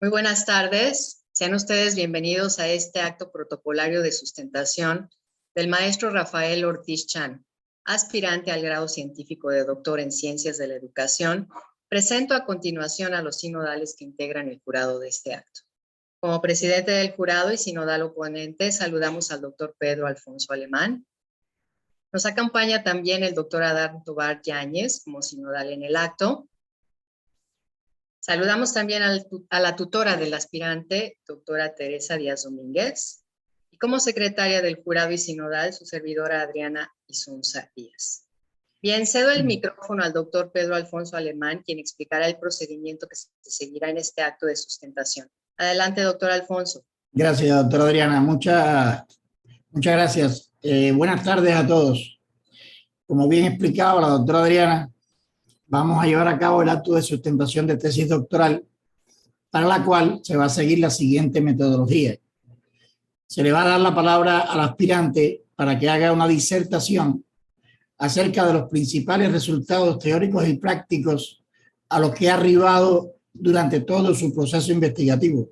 Muy buenas tardes. Sean ustedes bienvenidos a este acto protocolario de sustentación del maestro Rafael Ortiz Chan, aspirante al grado científico de doctor en Ciencias de la Educación. Presento a continuación a los sinodales que integran el jurado de este acto. Como presidente del jurado y sinodal oponente, saludamos al doctor Pedro Alfonso Alemán. Nos acompaña también el doctor Adán Tobar Yáñez como sinodal en el acto. Saludamos también a la tutora del aspirante, doctora Teresa Díaz Domínguez, y como secretaria del jurado y sinodal, su servidora Adriana Isunza Díaz. Bien, cedo el micrófono al doctor Pedro Alfonso Alemán, quien explicará el procedimiento que se seguirá en este acto de sustentación. Adelante, doctor Alfonso. Gracias, doctora Adriana. Muchas gracias. Buenas tardes a todos. Como bien explicaba la doctora Adriana, vamos a llevar a cabo el acto de sustentación de tesis doctoral, para la cual se va a seguir la siguiente metodología. Se le va a dar la palabra al aspirante para que haga una disertación acerca de los principales resultados teóricos y prácticos a los que ha arribado durante todo su proceso investigativo.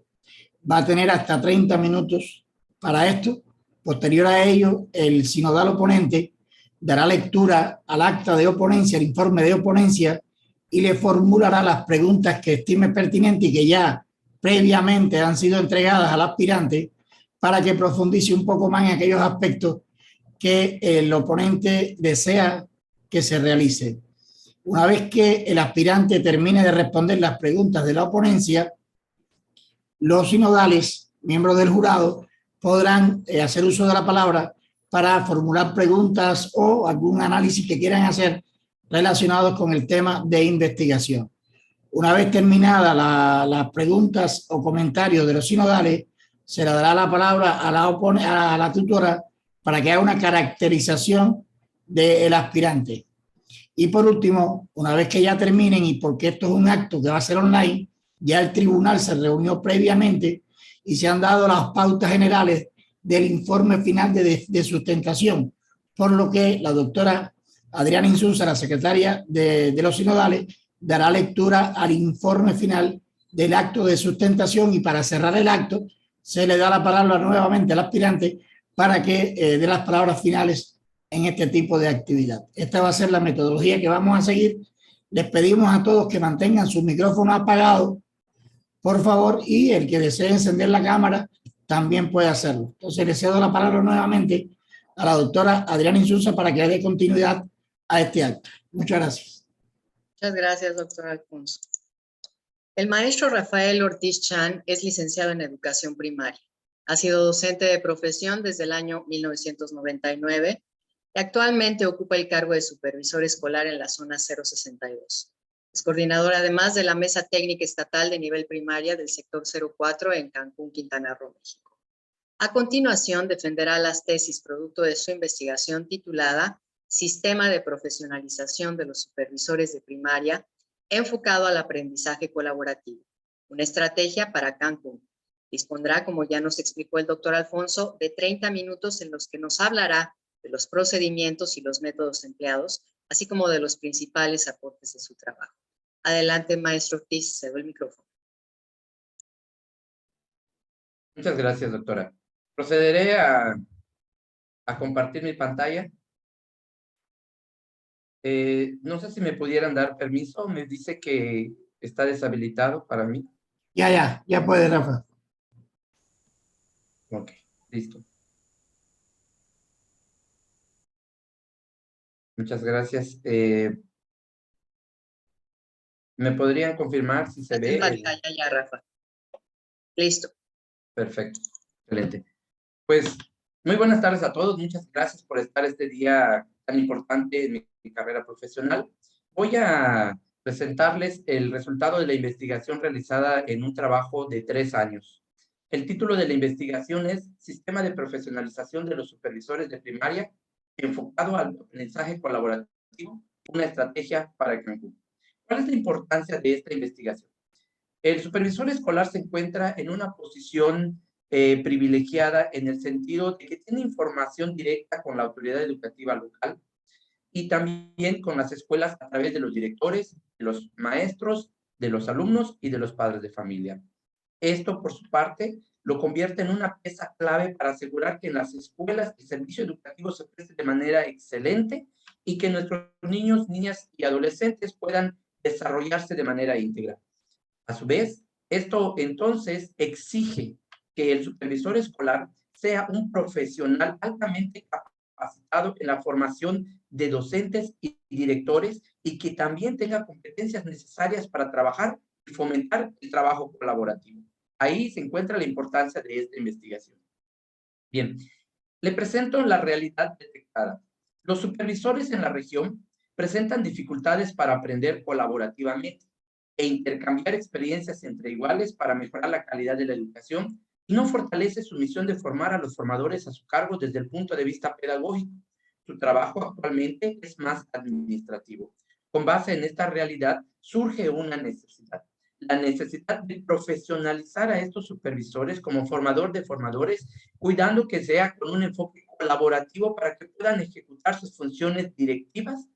Va a tener hasta 30 minutos para esto. Posterior a ello, el sinodal oponente dará lectura al acta de oponencia, al informe de oponencia, y le formulará las preguntas que estime pertinentes y que ya previamente han sido entregadas al aspirante para que profundice un poco más en aquellos aspectos que el oponente desea que se realice. Una vez que el aspirante termine de responder las preguntas de la oponencia, los sinodales, miembros del jurado, podrán hacer uso de la palabra para formular preguntas o algún análisis que quieran hacer relacionados con el tema de investigación. Una vez terminadas las preguntas o comentarios de los sinodales, se le dará la palabra a la tutora para que haga una caracterización del aspirante. Y por último, una vez que ya terminen, y porque esto es un acto que va a ser online, ya el tribunal se reunió previamente y se han dado las pautas generales del informe final de sustentación, por lo que la doctora Adriana Insunza, la secretaria de los sinodales, dará lectura al informe final del acto de sustentación, y para cerrar el acto se le da la palabra nuevamente al aspirante para que dé las palabras finales en este tipo de actividad. Esta va a ser la metodología que vamos a seguir. Les pedimos a todos que mantengan su micrófono apagado, por favor, y el que desee encender la cámara también puede hacerlo. Entonces le cedo la palabra nuevamente a la doctora Adriana Insunza para que dé continuidad a este acto. Muchas gracias. Muchas gracias, doctor Alfonso. El maestro Rafael Ortiz Chan es licenciado en educación primaria. Ha sido docente de profesión desde el año 1999 y actualmente ocupa el cargo de supervisor escolar en la zona 062. Es coordinador además de la Mesa Técnica Estatal de Nivel Primaria del sector 04 en Cancún, Quintana Roo, México. A continuación, defenderá las tesis producto de su investigación titulada Sistema de Profesionalización de los Supervisores de Primaria enfocado al aprendizaje colaborativo, una estrategia para Cancún. Dispondrá, como ya nos explicó el doctor Alfonso, de 30 minutos en los que nos hablará de los procedimientos y los métodos empleados, así como de los principales aportes de su trabajo. Adelante, maestro Ortiz, cedo el micrófono. Muchas gracias, doctora. Procederé a compartir mi pantalla. No sé si me pudieran dar permiso. Me dice que está deshabilitado para mí. Ya puede, Rafa. Ok, listo. Muchas gracias. ¿Me podrían confirmar si se ve? Ya, Rafa. Listo. Perfecto, excelente. Pues, muy buenas tardes a todos. Muchas gracias por estar este día tan importante en mi carrera profesional. Voy a presentarles el resultado de la investigación realizada en un trabajo de 3 años. El título de la investigación es Sistema de Profesionalización de los Supervisores de Primaria enfocado al aprendizaje colaborativo, una estrategia para Cancún. ¿Cuál es la importancia de esta investigación? El supervisor escolar se encuentra en una posición privilegiada en el sentido de que tiene información directa con la autoridad educativa local y también con las escuelas a través de los directores, de los maestros, de los alumnos y de los padres de familia. Esto, por su parte, lo convierte en una pieza clave para asegurar que en las escuelas el servicio educativo se preste de manera excelente y que nuestros niños, niñas y adolescentes puedan desarrollarse de manera íntegra. A su vez, esto entonces exige que el supervisor escolar sea un profesional altamente capacitado en la formación de docentes y directores y que también tenga competencias necesarias para trabajar y fomentar el trabajo colaborativo. Ahí se encuentra la importancia de esta investigación. Bien, le presento la realidad detectada. Los supervisores en la región presentan dificultades para aprender colaborativamente e intercambiar experiencias entre iguales para mejorar la calidad de la educación y no fortalece su misión de formar a los formadores a su cargo desde el punto de vista pedagógico. Su trabajo actualmente es más administrativo. Con base en esta realidad surge una necesidad. La necesidad de profesionalizar a estos supervisores como formador de formadores, cuidando que sea con un enfoque colaborativo para que puedan ejecutar sus funciones directivas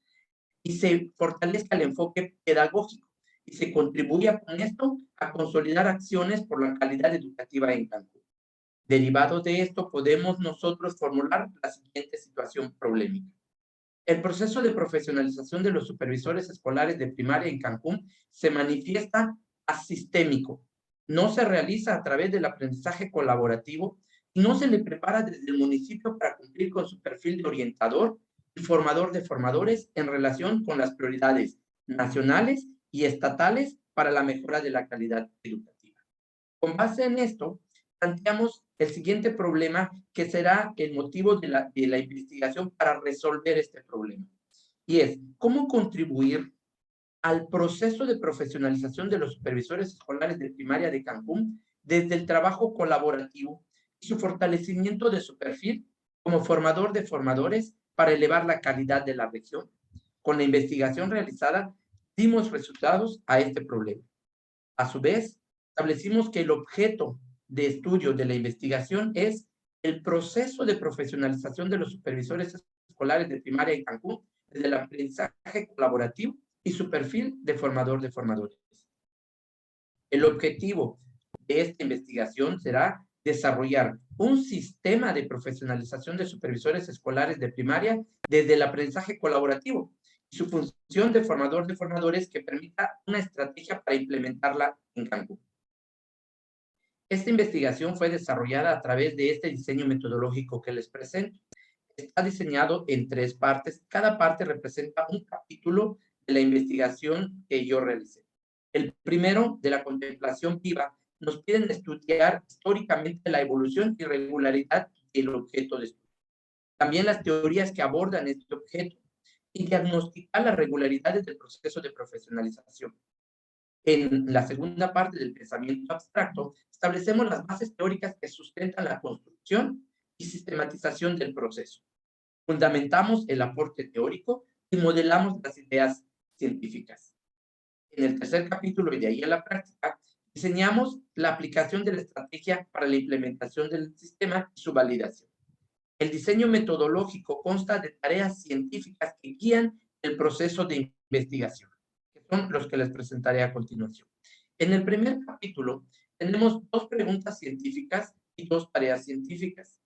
y se fortalezca el enfoque pedagógico y se contribuya con esto a consolidar acciones por la calidad educativa en Cancún. Derivado de esto, podemos nosotros formular la siguiente situación problemática. El proceso de profesionalización de los supervisores escolares de primaria en Cancún se manifiesta asistémico. No se realiza a través del aprendizaje colaborativo y no se le prepara desde el municipio para cumplir con su perfil de orientador y formador de formadores en relación con las prioridades nacionales y estatales para la mejora de la calidad educativa. Con base en esto, planteamos el siguiente problema que será el motivo de la investigación para resolver este problema. Y es, ¿cómo contribuir al proceso de profesionalización de los supervisores escolares de primaria de Cancún desde el trabajo colaborativo y su fortalecimiento de su perfil como formador de formadores para elevar la calidad de la región? Con la investigación realizada, dimos resultados a este problema. A su vez, establecimos que el objeto de estudio de la investigación es el proceso de profesionalización de los supervisores escolares de primaria en Cancún desde el aprendizaje colaborativo y su perfil de formador de formadores. El objetivo de esta investigación será desarrollar un sistema de profesionalización de supervisores escolares de primaria desde el aprendizaje colaborativo y su función de formador de formadores que permita una estrategia para implementarla en Cancún. Esta investigación fue desarrollada a través de este diseño metodológico que les presento. Está diseñado en 3 partes. Cada parte representa un capítulo de la investigación que yo realicé. El primero, de la contemplación viva, nos piden estudiar históricamente la evolución y regularidad del objeto de estudio. También las teorías que abordan este objeto y diagnosticar las regularidades del proceso de profesionalización. En la segunda parte del pensamiento abstracto, establecemos las bases teóricas que sustentan la construcción y sistematización del proceso. Fundamentamos el aporte teórico y modelamos las ideas científicas. En el tercer capítulo, y de ahí a la práctica, diseñamos la aplicación de la estrategia para la implementación del sistema y su validación. El diseño metodológico consta de tareas científicas que guían el proceso de investigación, que son los que les presentaré a continuación. En el primer capítulo tenemos 2 preguntas científicas y 2 tareas científicas.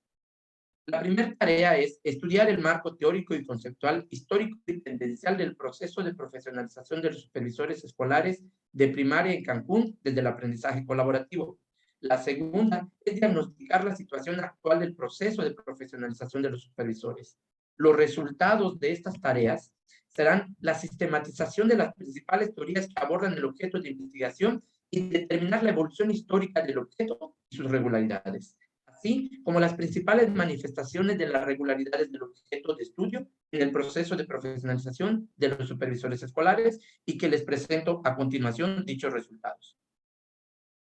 La primera tarea es estudiar el marco teórico y conceptual, histórico y tendencial del proceso de profesionalización de los supervisores escolares de primaria en Cancún desde el aprendizaje colaborativo. La segunda es diagnosticar la situación actual del proceso de profesionalización de los supervisores. Los resultados de estas tareas serán la sistematización de las principales teorías que abordan el objeto de investigación y determinar la evolución histórica del objeto y sus regularidades, así como las principales manifestaciones de las regularidades del objeto de estudio en el proceso de profesionalización de los supervisores escolares y que les presento a continuación dichos resultados.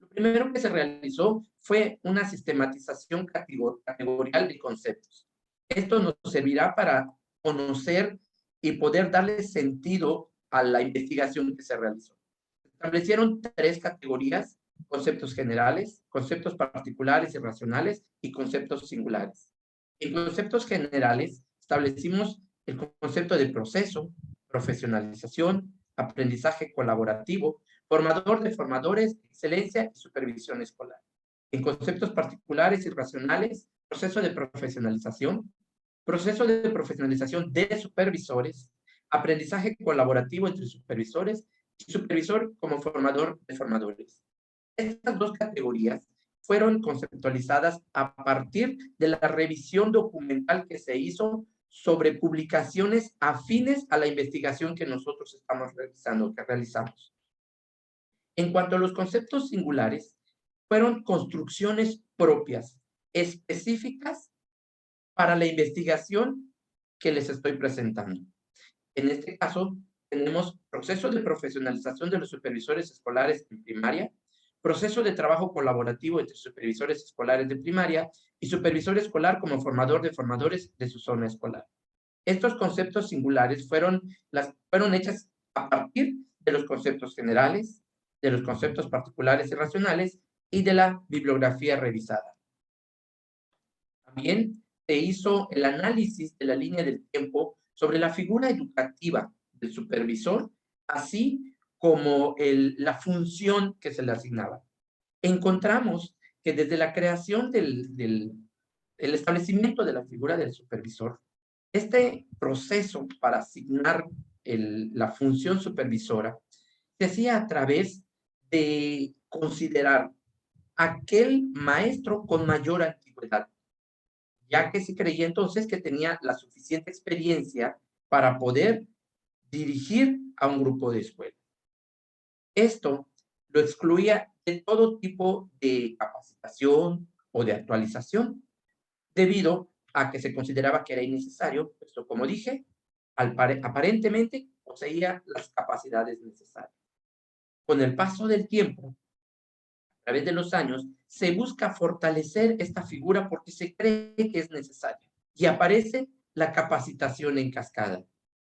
Lo primero que se realizó fue una sistematización categorial de conceptos. Esto nos servirá para conocer y poder darle sentido a la investigación que se realizó. Se establecieron 3 categorías: conceptos generales, conceptos particulares y racionales y conceptos singulares. En conceptos generales establecimos el concepto de proceso, profesionalización, aprendizaje colaborativo, formador de formadores, excelencia y supervisión escolar. En conceptos particulares y racionales, proceso de profesionalización de supervisores, aprendizaje colaborativo entre supervisores y supervisor como formador de formadores. Estas dos categorías fueron conceptualizadas a partir de la revisión documental que se hizo sobre publicaciones afines a la investigación que nosotros estamos realizando, que realizamos. En cuanto a los conceptos singulares, fueron construcciones propias, específicas para la investigación que les estoy presentando. En este caso, tenemos proceso de profesionalización de los supervisores escolares en primaria, proceso de trabajo colaborativo entre supervisores escolares de primaria y supervisor escolar como formador de formadores de su zona escolar. Estos conceptos singulares fueron hechas a partir de los conceptos generales, de los conceptos particulares y racionales y de la bibliografía revisada. También se hizo el análisis de la línea del tiempo sobre la figura educativa del supervisor, así como la función que se le asignaba. Encontramos que desde la creación el establecimiento de la figura del supervisor, este proceso para asignar la función supervisora se hacía a través de considerar aquel maestro con mayor antigüedad, ya que se creía entonces que tenía la suficiente experiencia para poder dirigir a un grupo de escuela. Esto lo excluía de todo tipo de capacitación o de actualización, debido a que se consideraba que era innecesario, puesto como dije, aparentemente poseía las capacidades necesarias. Con el paso del tiempo, a través de los años, se busca fortalecer esta figura porque se cree que es necesaria. Y aparece la capacitación en cascada.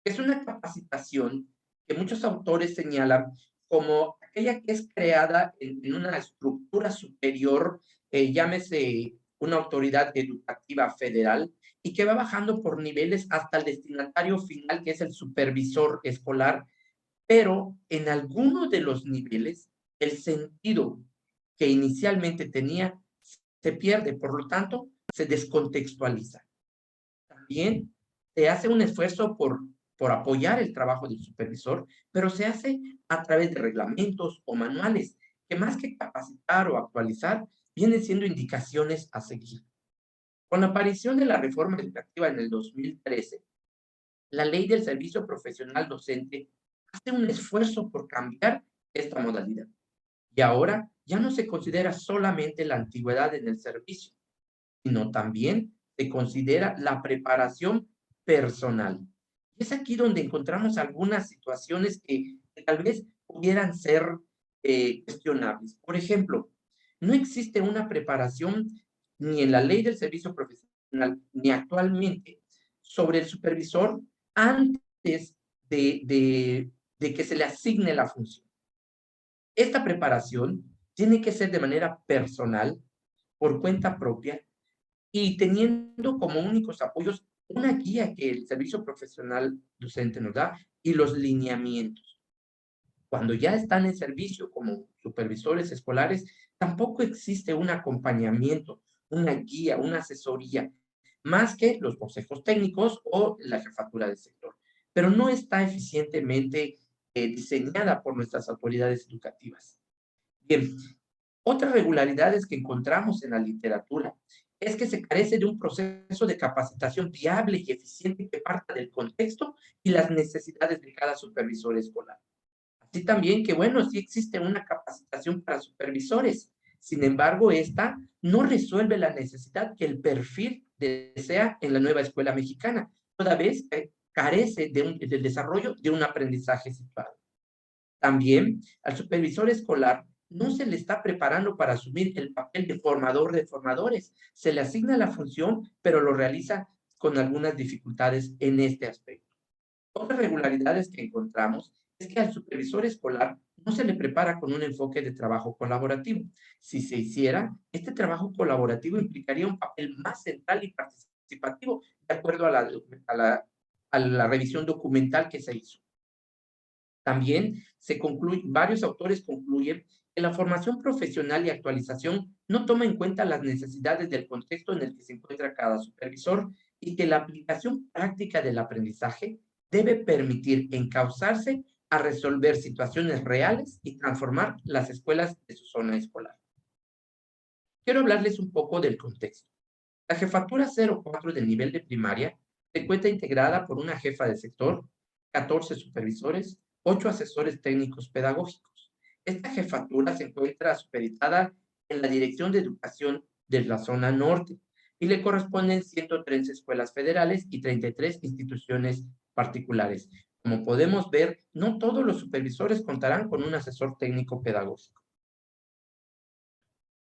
Es una capacitación que muchos autores señalan como aquella que es creada en una estructura superior, llámese una autoridad educativa federal, y que va bajando por niveles hasta el destinatario final, que es el supervisor escolar, pero en algunos de los niveles el sentido que inicialmente tenía se pierde, por lo tanto, se descontextualiza. También se hace un esfuerzo por apoyar el trabajo del supervisor, pero se hace a través de reglamentos o manuales, que más que capacitar o actualizar, vienen siendo indicaciones a seguir. Con la aparición de la reforma educativa en el 2013, la Ley del Servicio Profesional Docente hace un esfuerzo por cambiar esta modalidad. Y ahora ya no se considera solamente la antigüedad en el servicio, sino también se considera la preparación personal. Y es aquí donde encontramos algunas situaciones que tal vez pudieran ser cuestionables. Por ejemplo, no existe una preparación ni en la Ley del Servicio Profesional, ni actualmente, sobre el supervisor antes de que se le asigne la función. Esta preparación tiene que ser de manera personal, por cuenta propia, y teniendo como únicos apoyos una guía que el servicio profesional docente nos da y los lineamientos. Cuando ya están en servicio como supervisores escolares, tampoco existe un acompañamiento, una guía, una asesoría, más que los consejos técnicos o la jefatura del sector. Pero no está eficientemente diseñada por nuestras autoridades educativas. Bien, otras regularidades que encontramos en la literatura es que se carece de un proceso de capacitación viable y eficiente que parta del contexto y las necesidades de cada supervisor escolar. Así también que, bueno, sí existe una capacitación para supervisores, sin embargo, esta no resuelve la necesidad que el perfil desea en la nueva escuela mexicana, toda vez que carece del desarrollo de un aprendizaje situado. También al supervisor escolar no se le está preparando para asumir el papel de formador de formadores. Se le asigna la función, pero lo realiza con algunas dificultades en este aspecto. Otras regularidades que encontramos es que al supervisor escolar no se le prepara con un enfoque de trabajo colaborativo. Si se hiciera, este trabajo colaborativo implicaría un papel más central y participativo, de acuerdo a la revisión documental que se hizo. También varios autores concluyen que la formación profesional y actualización no toma en cuenta las necesidades del contexto en el que se encuentra cada supervisor y que la aplicación práctica del aprendizaje debe permitir encauzarse a resolver situaciones reales y transformar las escuelas de su zona escolar. Quiero hablarles un poco del contexto. La jefatura 04 del nivel de primaria se encuentra integrada por una jefa de sector, 14 supervisores, 8 asesores técnicos pedagógicos. Esta jefatura se encuentra supeditada en la Dirección de Educación de la zona norte y le corresponden 113 escuelas federales y 33 instituciones particulares. Como podemos ver, no todos los supervisores contarán con un asesor técnico pedagógico.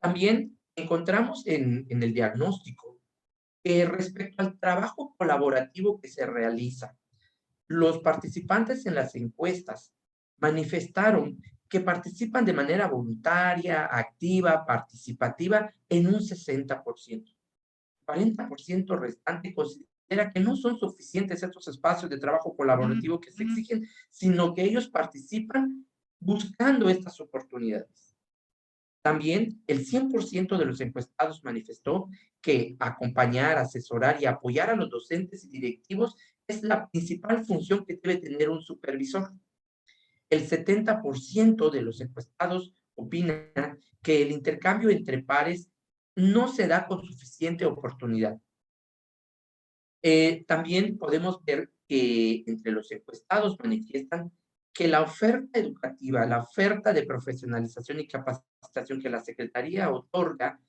También encontramos en el diagnóstico que respecto al trabajo colaborativo que se realiza, los participantes en las encuestas manifestaron que participan de manera voluntaria, activa, participativa en un 60%. 40% restante considera que no son suficientes estos espacios de trabajo colaborativo que se exigen, sino que ellos participan buscando estas oportunidades. También el 100% de los encuestados manifestó que acompañar, asesorar y apoyar a los docentes y directivos es la principal función que debe tener un supervisor. El 70% de los encuestados opina que el intercambio entre pares no se da con suficiente oportunidad. También podemos ver que entre los encuestados manifiestan que la oferta educativa, la oferta de profesionalización y capacitación que la Secretaría otorga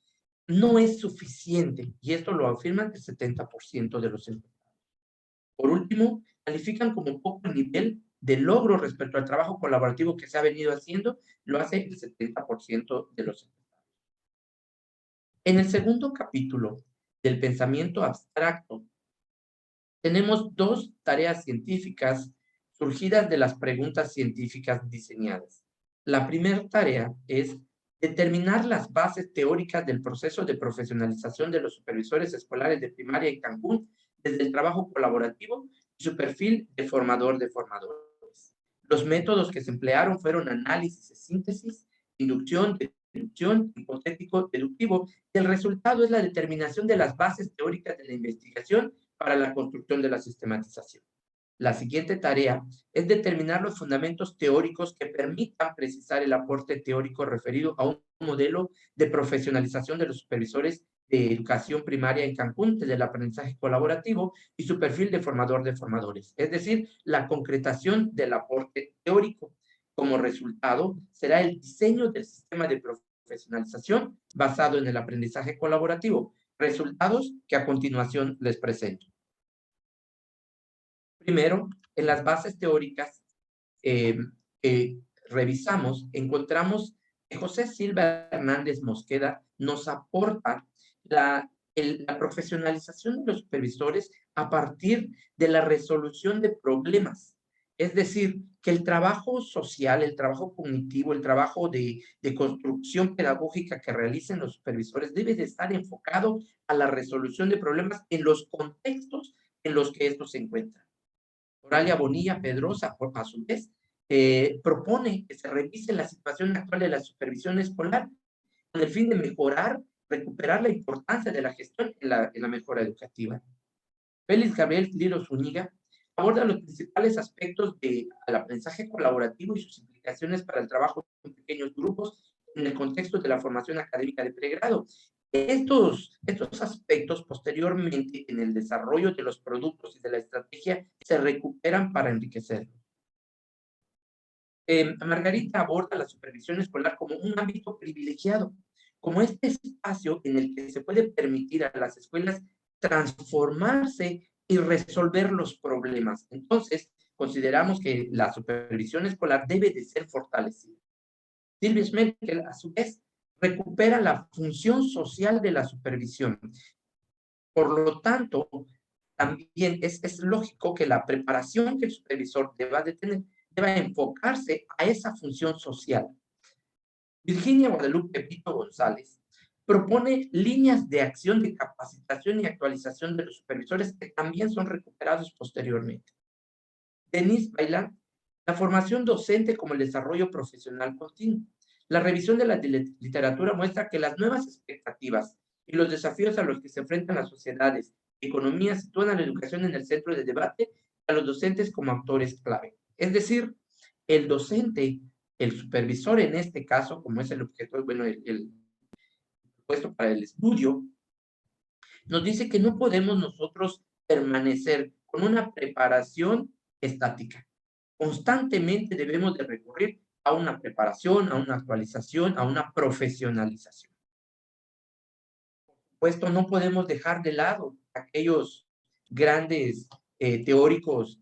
no es suficiente, y esto lo afirman el 70% de los encuestados. Por último, califican como poco el nivel de logro respecto al trabajo colaborativo que se ha venido haciendo, lo hace el 70% de los encuestados. En el segundo capítulo del pensamiento abstracto, tenemos dos tareas científicas surgidas de las preguntas científicas diseñadas. La primera tarea es determinar las bases teóricas del proceso de profesionalización de los supervisores escolares de primaria en Cancún desde el trabajo colaborativo y su perfil de formador de formadores. Los métodos que se emplearon fueron análisis y síntesis, inducción, deducción, hipotético, deductivo, y el resultado es la determinación de las bases teóricas de la investigación para la construcción de la sistematización. La siguiente tarea es determinar los fundamentos teóricos que permitan precisar el aporte teórico referido a un modelo de profesionalización de los supervisores de educación primaria en Cancún desde el aprendizaje colaborativo y su perfil de formador de formadores, es decir, la concretación del aporte teórico. Como resultado, será el diseño del sistema de profesionalización basado en el aprendizaje colaborativo, resultados que a continuación les presento. Primero, en las bases teóricas que revisamos, encontramos que José Silva Hernández Mosqueda nos aporta la profesionalización de los supervisores a partir de la resolución de problemas. Es decir, que el trabajo social, el trabajo cognitivo, el trabajo de construcción pedagógica que realicen los supervisores debe de estar enfocado a la resolución de problemas en los contextos en los que estos se encuentran. Oralia Bonilla Pedrosa, a su vez, propone que se revise la situación actual de la supervisión escolar con el fin de mejorar, recuperar la importancia de la gestión en la mejora educativa. Félix Gabriel Liro Zúñiga aborda los principales aspectos del aprendizaje colaborativo y sus implicaciones para el trabajo en pequeños grupos en el contexto de la formación académica de pregrado. Estos aspectos posteriormente en el desarrollo de los productos y de la estrategia se recuperan para enriquecerlos. Margarita aborda la supervisión escolar como un ámbito privilegiado, como este espacio en el que se puede permitir a las escuelas transformarse y resolver los problemas. Entonces, consideramos que la supervisión escolar debe de ser fortalecida. Silvia Schmecker, a su vez, recupera la función social de la supervisión. Por lo tanto, también es lógico que la preparación que el supervisor deba de tener deba enfocarse a esa función social. Virginia Guadalupe Pito González propone líneas de acción de capacitación y actualización de los supervisores que también son recuperados posteriormente. Denise Bailan La formación docente como el desarrollo profesional continuo. La revisión de la literatura muestra que las nuevas expectativas y los desafíos a los que se enfrentan las sociedades y economías sitúan a la educación en el centro del debate y a los docentes como actores clave. Es decir, el docente, el supervisor en este caso, como es el objeto, bueno, el puesto para el estudio, nos dice que no podemos nosotros permanecer con una preparación estática. Constantemente debemos de recurrir a una preparación, a una actualización, a una profesionalización. Por supuesto, no podemos dejar de lado aquellos grandes teóricos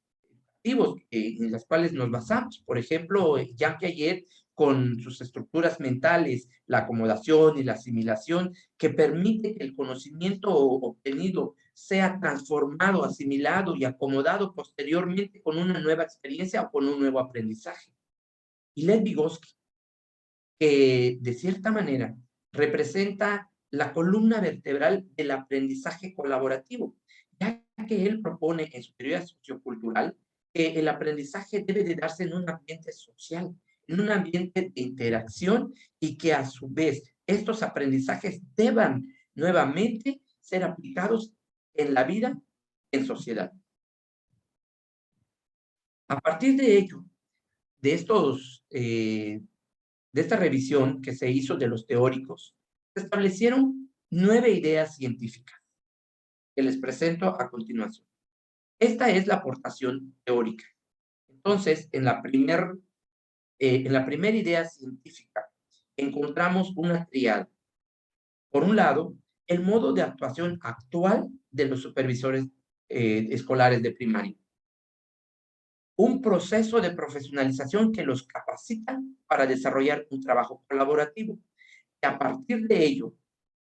en las cuales nos basamos. Por ejemplo, Jean Piaget con sus estructuras mentales, la acomodación y la asimilación, que permite que el conocimiento obtenido sea transformado, asimilado y acomodado posteriormente con una nueva experiencia o con un nuevo aprendizaje. Y Lev Vygotsky, que de cierta manera representa la columna vertebral del aprendizaje colaborativo, ya que él propone en su teoría sociocultural que el aprendizaje debe de darse en un ambiente social, en un ambiente de interacción y que a su vez estos aprendizajes deban nuevamente ser aplicados en la vida en sociedad. A partir de ello, de esta revisión que se hizo de los teóricos, se establecieron 9 ideas científicas que les presento a continuación. Esta es la aportación teórica. Entonces, en la primera idea científica encontramos una triada. Por un lado, el modo de actuación actual de los supervisores escolares de primaria. Un proceso de profesionalización que los capacita para desarrollar un trabajo colaborativo. Y a partir de ello,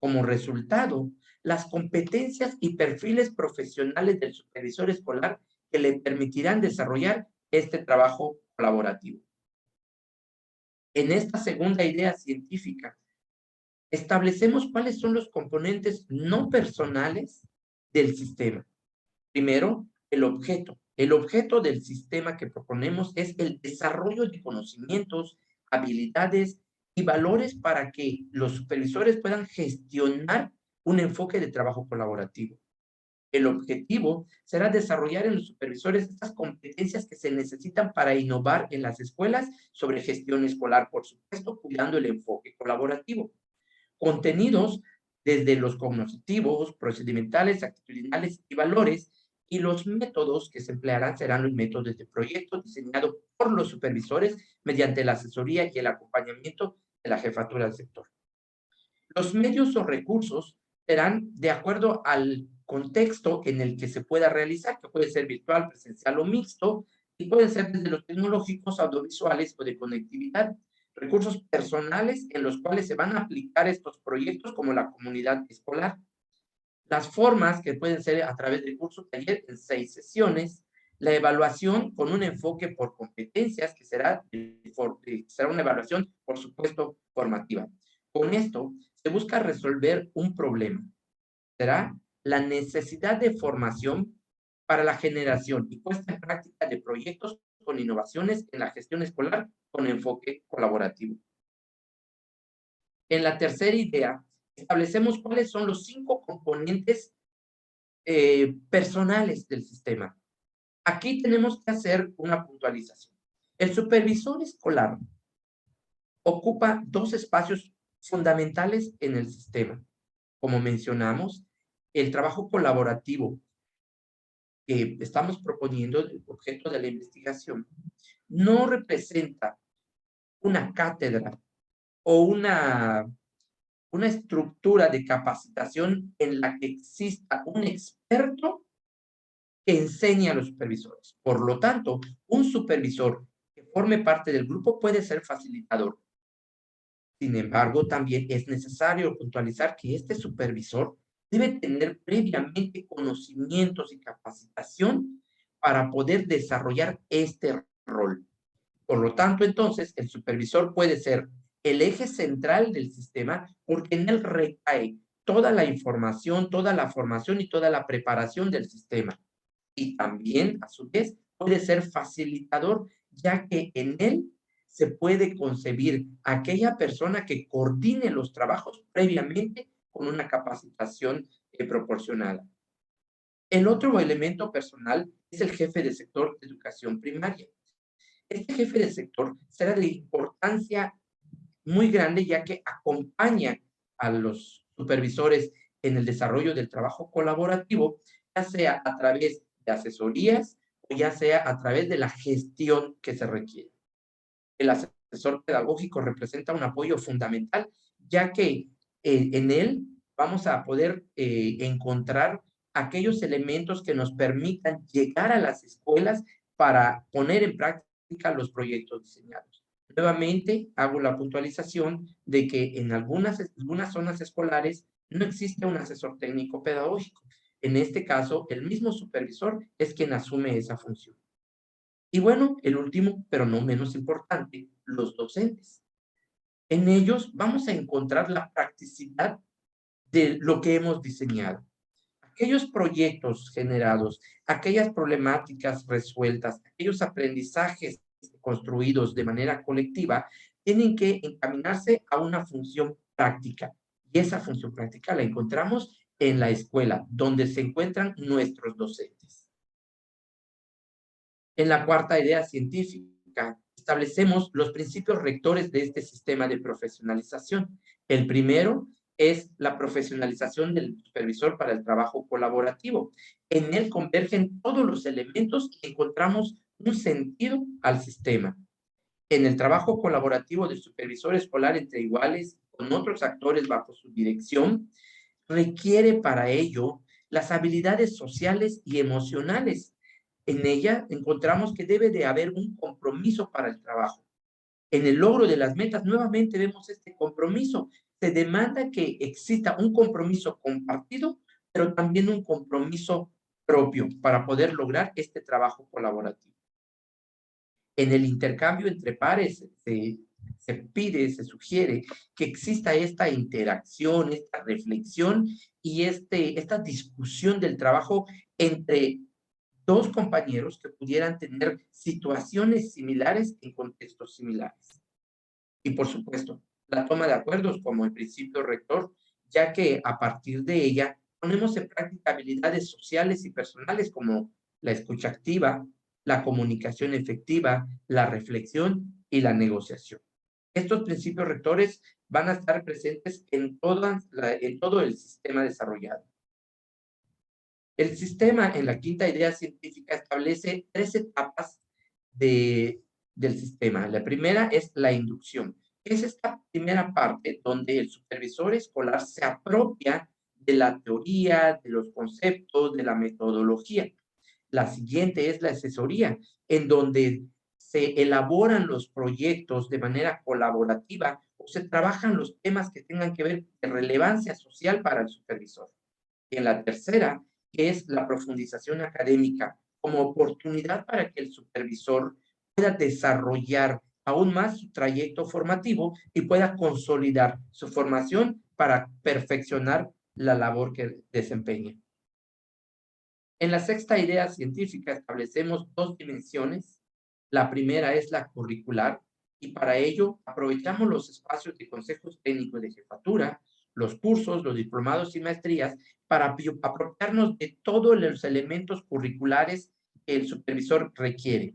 como resultado, las competencias y perfiles profesionales del supervisor escolar que le permitirán desarrollar este trabajo colaborativo. En esta segunda idea científica, establecemos cuáles son los componentes no personales del sistema. Primero, el objeto. El objeto del sistema que proponemos es el desarrollo de conocimientos, habilidades y valores para que los supervisores puedan gestionar un enfoque de trabajo colaborativo. El objetivo será desarrollar en los supervisores estas competencias que se necesitan para innovar en las escuelas sobre gestión escolar, por supuesto, cuidando el enfoque colaborativo. Contenidos desde los cognitivos, procedimentales, actitudinales y valores, y los métodos que se emplearán serán los métodos de proyecto diseñados por los supervisores mediante la asesoría y el acompañamiento de la jefatura del sector. Los medios o recursos serán de acuerdo al contexto en el que se pueda realizar, que puede ser virtual, presencial o mixto, y pueden ser desde los tecnológicos, audiovisuales o de conectividad. Recursos personales en los cuales se van a aplicar estos proyectos como la comunidad escolar. Las formas que pueden ser a través del curso taller en 6 sesiones, la evaluación con un enfoque por competencias que será una evaluación, por supuesto, formativa. Con esto se busca resolver un problema. Será la necesidad de formación para la generación y puesta en práctica de proyectos con innovaciones en la gestión escolar con enfoque colaborativo. En la tercera idea, establecemos cuáles son los 5 componentes personales del sistema. Aquí tenemos que hacer una puntualización. El supervisor escolar ocupa 2 espacios fundamentales en el sistema. Como mencionamos, el trabajo colaborativo que estamos proponiendo, el objeto de la investigación, no representa una cátedra o una estructura de capacitación en la que exista un experto que enseñe a los supervisores. Por lo tanto, un supervisor que forme parte del grupo puede ser facilitador. Sin embargo, también es necesario puntualizar que este supervisor debe tener previamente conocimientos y capacitación para poder desarrollar este rol. Por lo tanto, entonces, el supervisor puede ser el eje central del sistema porque en él recae toda la información, toda la formación y toda la preparación del sistema. Y también, a su vez, puede ser facilitador, ya que en él se puede concebir aquella persona que coordine los trabajos previamente con una capacitación proporcionada. El otro elemento personal es el jefe de sector de educación primaria. Este jefe de sector será de importancia muy grande, ya que acompaña a los supervisores en el desarrollo del trabajo colaborativo, ya sea a través de asesorías o ya sea a través de la gestión que se requiere. El asesor pedagógico representa un apoyo fundamental, ya que en él vamos a poder encontrar aquellos elementos que nos permitan llegar a las escuelas para poner en práctica los proyectos diseñados. Nuevamente, hago la puntualización de que en algunas zonas escolares no existe un asesor técnico pedagógico. En este caso, el mismo supervisor es quien asume esa función. Y bueno, el último, pero no menos importante, los docentes. En ellos vamos a encontrar la practicidad de lo que hemos diseñado. Aquellos proyectos generados, aquellas problemáticas resueltas, aquellos aprendizajes construidos de manera colectiva, tienen que encaminarse a una función práctica. Y esa función práctica la encontramos en la escuela, donde se encuentran nuestros docentes. En la cuarta idea científica, establecemos los principios rectores de este sistema de profesionalización. El primero es la profesionalización del supervisor para el trabajo colaborativo. En él convergen todos los elementos y encontramos un sentido al sistema. En el trabajo colaborativo del supervisor escolar entre iguales, con otros actores bajo su dirección, requiere para ello las habilidades sociales y emocionales. En ella encontramos que debe de haber un compromiso para el trabajo. En el logro de las metas, nuevamente vemos este compromiso. Se demanda que exista un compromiso compartido, pero también un compromiso propio para poder lograr este trabajo colaborativo. En el intercambio entre pares se pide, se sugiere que exista esta interacción, esta reflexión y esta discusión del trabajo entre dos compañeros que pudieran tener situaciones similares en contextos similares. Y por supuesto, la toma de acuerdos como el principio rector, ya que a partir de ella ponemos en práctica habilidades sociales y personales como la escucha activa, la comunicación efectiva, la reflexión y la negociación. Estos principios rectores van a estar presentes en todo el sistema desarrollado. El sistema, en la quinta idea científica, establece 3 etapas del sistema. La primera es la inducción. Es esta primera parte donde el supervisor escolar se apropia de la teoría, de los conceptos, de la metodología. La siguiente es la asesoría, en donde se elaboran los proyectos de manera colaborativa o se trabajan los temas que tengan que ver de relevancia social para el supervisor. Y en la tercera, que es la profundización académica, como oportunidad para que el supervisor pueda desarrollar aún más su trayecto formativo y pueda consolidar su formación para perfeccionar la labor que desempeña. En la sexta idea científica establecemos 2 dimensiones. La primera es la curricular y para ello aprovechamos los espacios de consejos técnicos de jefatura, los cursos, los diplomados y maestrías para apropiarnos de todos los elementos curriculares que el supervisor requiere.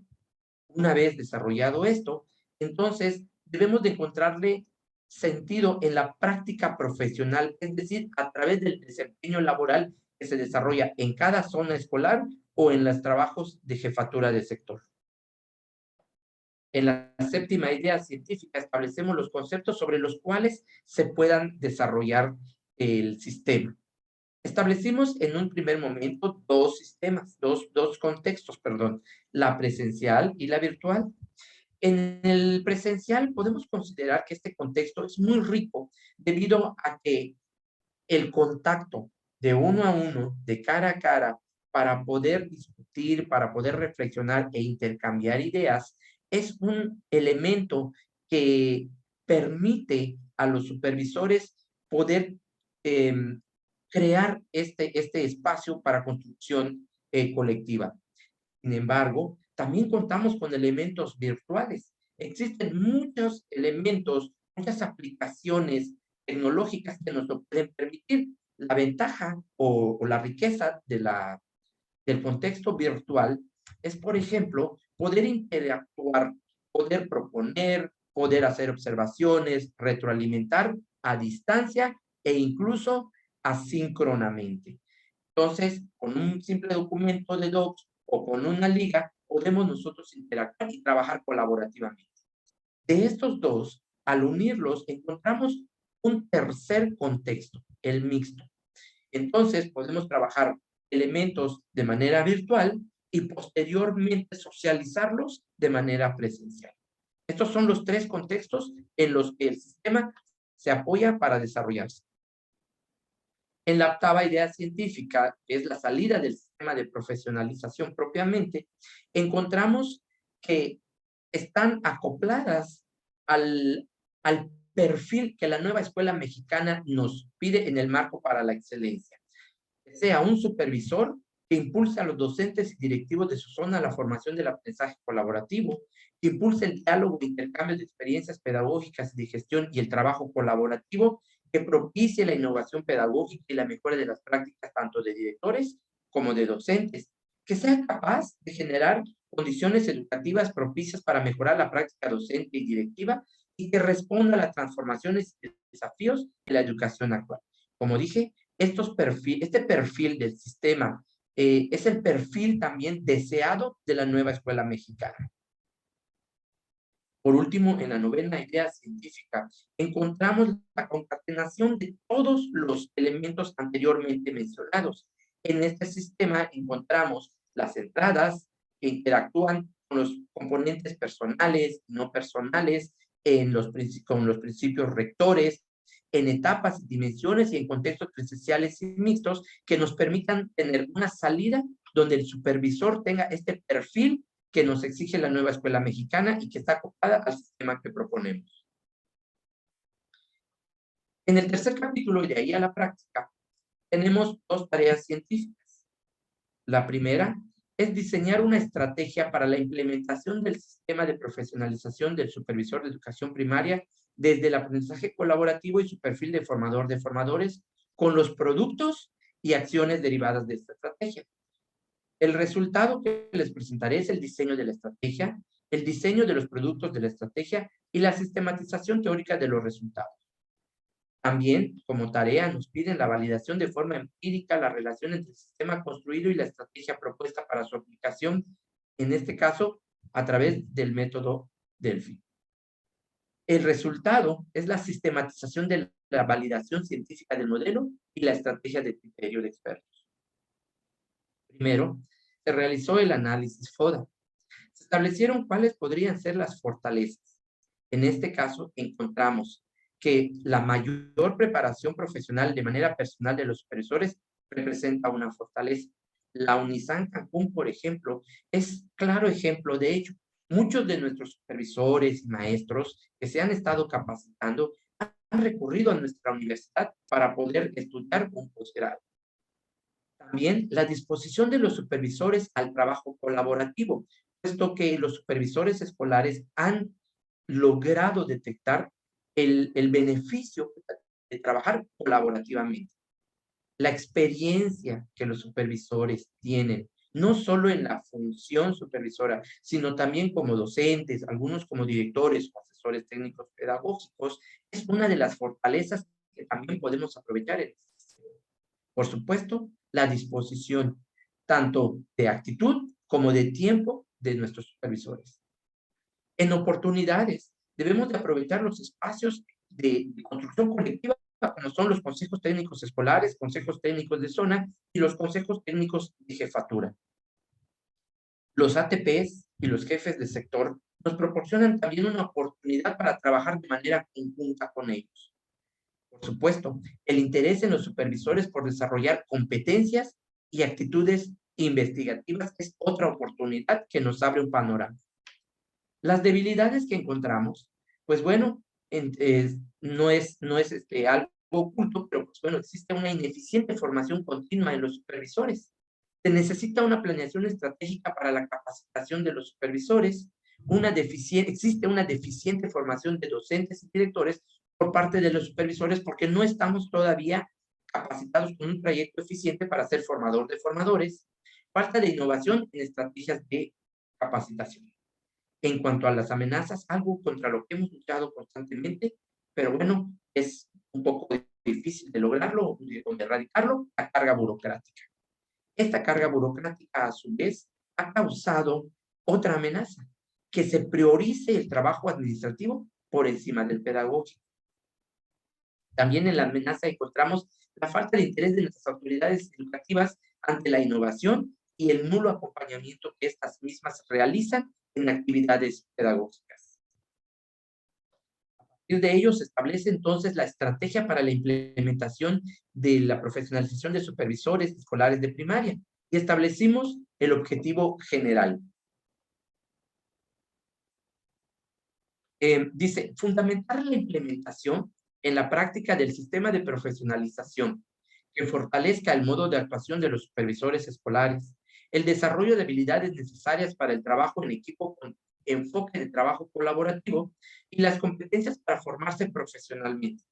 Una vez desarrollado esto, entonces debemos de encontrarle sentido en la práctica profesional, es decir, a través del desempeño laboral que se desarrolla en cada zona escolar o en los trabajos de jefatura de sector. En la séptima idea científica establecemos los conceptos sobre los cuales se puedan desarrollar el sistema. Establecimos en un primer momento dos sistemas, dos contextos, perdón, la presencial y la virtual. En el presencial podemos considerar que este contexto es muy rico debido a que el contacto de uno a uno, de cara a cara, para poder discutir, para poder reflexionar e intercambiar ideas, es un elemento que permite a los supervisores poder crear este espacio para construcción colectiva. Sin embargo, También contamos con elementos virtuales. Existen muchos elementos, muchas aplicaciones tecnológicas que nos lo pueden permitir. La ventaja o la riqueza del contexto virtual es, por ejemplo, poder interactuar, poder proponer, poder hacer observaciones, retroalimentar a distancia e incluso asíncronamente. Entonces, con un simple documento de Docs o con una liga, podemos nosotros interactuar y trabajar colaborativamente. De estos dos, al unirlos, encontramos un tercer contexto, el mixto. Entonces, podemos trabajar elementos de manera virtual y posteriormente socializarlos de manera presencial. Estos son los tres contextos en los que el sistema se apoya para desarrollarse. En la octava idea científica, que es la salida del sistema de profesionalización propiamente, encontramos que están acopladas al perfil que la nueva escuela mexicana nos pide en el marco para la excelencia. Que sea un supervisor que impulse a los docentes y directivos de su zona a la formación del aprendizaje colaborativo, que impulse el diálogo e intercambio de experiencias pedagógicas y de gestión y el trabajo colaborativo, que propicie la innovación pedagógica y la mejora de las prácticas tanto de directores como de docentes, que sea capaz de generar condiciones educativas propicias para mejorar la práctica docente y directiva y que responda a las transformaciones y desafíos de la educación actual. Como dije, este perfil del sistema es el perfil también deseado de la nueva escuela mexicana. Por último, en la novena idea científica, encontramos la concatenación de todos los elementos anteriormente mencionados. En este sistema encontramos las entradas que interactúan con los componentes personales, no personales, con los principios rectores, en etapas y dimensiones y en contextos presenciales y mixtos que nos permitan tener una salida donde el supervisor tenga este perfil que nos exige la nueva escuela mexicana y que está acoplada al sistema que proponemos. En el tercer capítulo, y de ahí a la práctica, tenemos dos tareas científicas. La primera es diseñar una estrategia para la implementación del sistema de profesionalización del supervisor de educación primaria desde el aprendizaje colaborativo y su perfil de formador de formadores con los productos y acciones derivadas de esta estrategia. El resultado que les presentaré es el diseño de la estrategia, el diseño de los productos de la estrategia y la sistematización teórica de los resultados. También, como tarea, nos piden la validación de forma empírica la relación entre el sistema construido y la estrategia propuesta para su aplicación, en este caso, a través del método Delphi. El resultado es la sistematización de la validación científica del modelo y la estrategia de criterio de expertos. Primero, se realizó el análisis FODA. Se establecieron cuáles podrían ser las fortalezas. En este caso, encontramos que la mayor preparación profesional de manera personal de los supervisores representa una fortaleza. La Unisan Cancún, por ejemplo, es claro ejemplo de ello. Muchos de nuestros supervisores y maestros que se han estado capacitando han recurrido a nuestra universidad para poder estudiar un posgrado. También la disposición de los supervisores al trabajo colaborativo, puesto que los supervisores escolares han logrado detectar el beneficio de trabajar colaborativamente. La experiencia que los supervisores tienen, no solo en la función supervisora, sino también como docentes, algunos como directores o asesores técnicos pedagógicos, es una de las fortalezas que también podemos aprovechar en este sistema. Por supuesto, la disposición tanto de actitud como de tiempo de nuestros supervisores. En oportunidades, debemos de aprovechar los espacios de construcción colectiva, como son los consejos técnicos escolares, consejos técnicos de zona y los consejos técnicos de jefatura. Los ATPs y los jefes de sector nos proporcionan también una oportunidad para trabajar de manera conjunta con ellos. Por supuesto, el interés en los supervisores por desarrollar competencias y actitudes investigativas es otra oportunidad que nos abre un panorama. Las debilidades que encontramos, pues bueno, no es algo oculto, pero pues bueno, existe una ineficiente formación continua en los supervisores. Se necesita una planeación estratégica para la capacitación de los supervisores, existe una deficiente formación de docentes y directores por parte de los supervisores porque no estamos todavía capacitados con un proyecto eficiente para ser formador de formadores, falta de innovación en estrategias de capacitación. En cuanto a las amenazas, algo contra lo que hemos luchado constantemente, pero bueno, es un poco difícil de lograrlo o de erradicarlo, la carga burocrática. Esta carga burocrática, a su vez, ha causado otra amenaza, que se priorice el trabajo administrativo por encima del pedagógico. También en la amenaza encontramos la falta de interés de nuestras autoridades educativas ante la innovación y el nulo acompañamiento que estas mismas realizan en actividades pedagógicas. A partir de ello se establece entonces la estrategia para la implementación de la profesionalización de supervisores escolares de primaria y establecimos el objetivo general. Dice, fundamentar la implementación en la práctica del sistema de profesionalización que fortalezca el modo de actuación de los supervisores escolares, el desarrollo de habilidades necesarias para el trabajo en equipo con enfoque de trabajo colaborativo y las competencias para formarse profesionalmente,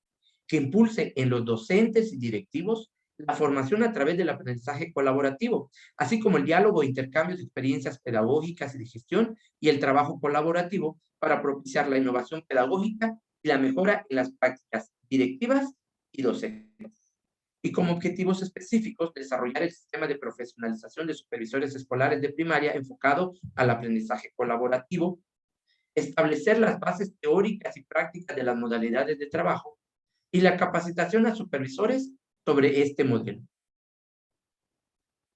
que impulse en los docentes y directivos la formación a través del aprendizaje colaborativo, así como el diálogo e intercambios de experiencias pedagógicas y de gestión y el trabajo colaborativo para propiciar la innovación pedagógica y la mejora en las prácticas directivas y docentes. Y como objetivos específicos, desarrollar el sistema de profesionalización de supervisores escolares de primaria enfocado al aprendizaje colaborativo, establecer las bases teóricas y prácticas de las modalidades de trabajo y la capacitación a supervisores sobre este modelo.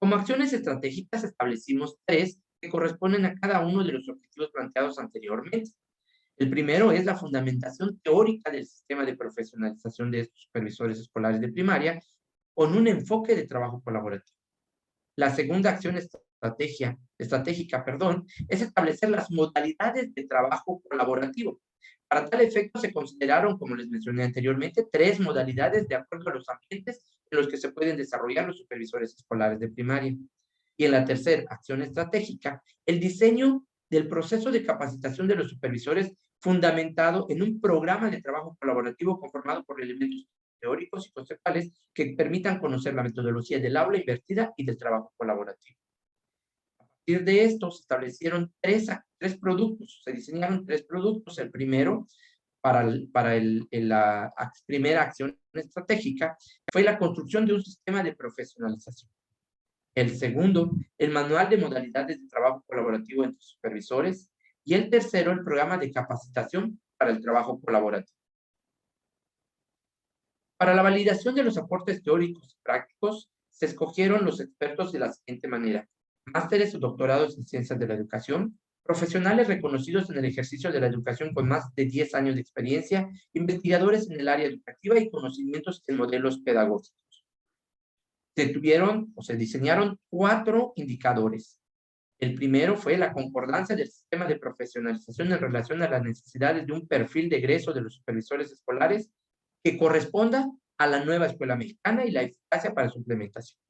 Como acciones estratégicas establecimos 3 que corresponden a cada uno de los objetivos planteados anteriormente. El primero es la fundamentación teórica del sistema de profesionalización de estos supervisores escolares de primaria con un enfoque de trabajo colaborativo. La segunda acción estratégica, es establecer las modalidades de trabajo colaborativo. Para tal efecto se consideraron, como les mencioné anteriormente, 3 modalidades de acuerdo a los ambientes en los que se pueden desarrollar los supervisores escolares de primaria. Y en la tercera acción estratégica, el diseño del proceso de capacitación de los supervisores fundamentado en un programa de trabajo colaborativo conformado por elementos teóricos y conceptuales que permitan conocer la metodología del aula invertida y del trabajo colaborativo. A partir de esto se establecieron tres productos, se diseñaron 3 productos. El primero, para la primera acción estratégica, fue la construcción de un sistema de profesionalización. El segundo, el manual de modalidades de trabajo colaborativo entre supervisores. Y el tercero, el programa de capacitación para el trabajo colaborativo. Para la validación de los aportes teóricos y prácticos, se escogieron los expertos de la siguiente manera: másteres o doctorados en ciencias de la educación, profesionales reconocidos en el ejercicio de la educación con más de 10 años de experiencia, investigadores en el área educativa y conocimientos en modelos pedagógicos. Se diseñaron 4 indicadores. El primero fue la concordancia del sistema de profesionalización en relación a las necesidades de un perfil de egreso de los supervisores escolares que corresponda a la nueva escuela mexicana y la eficacia para su implementación.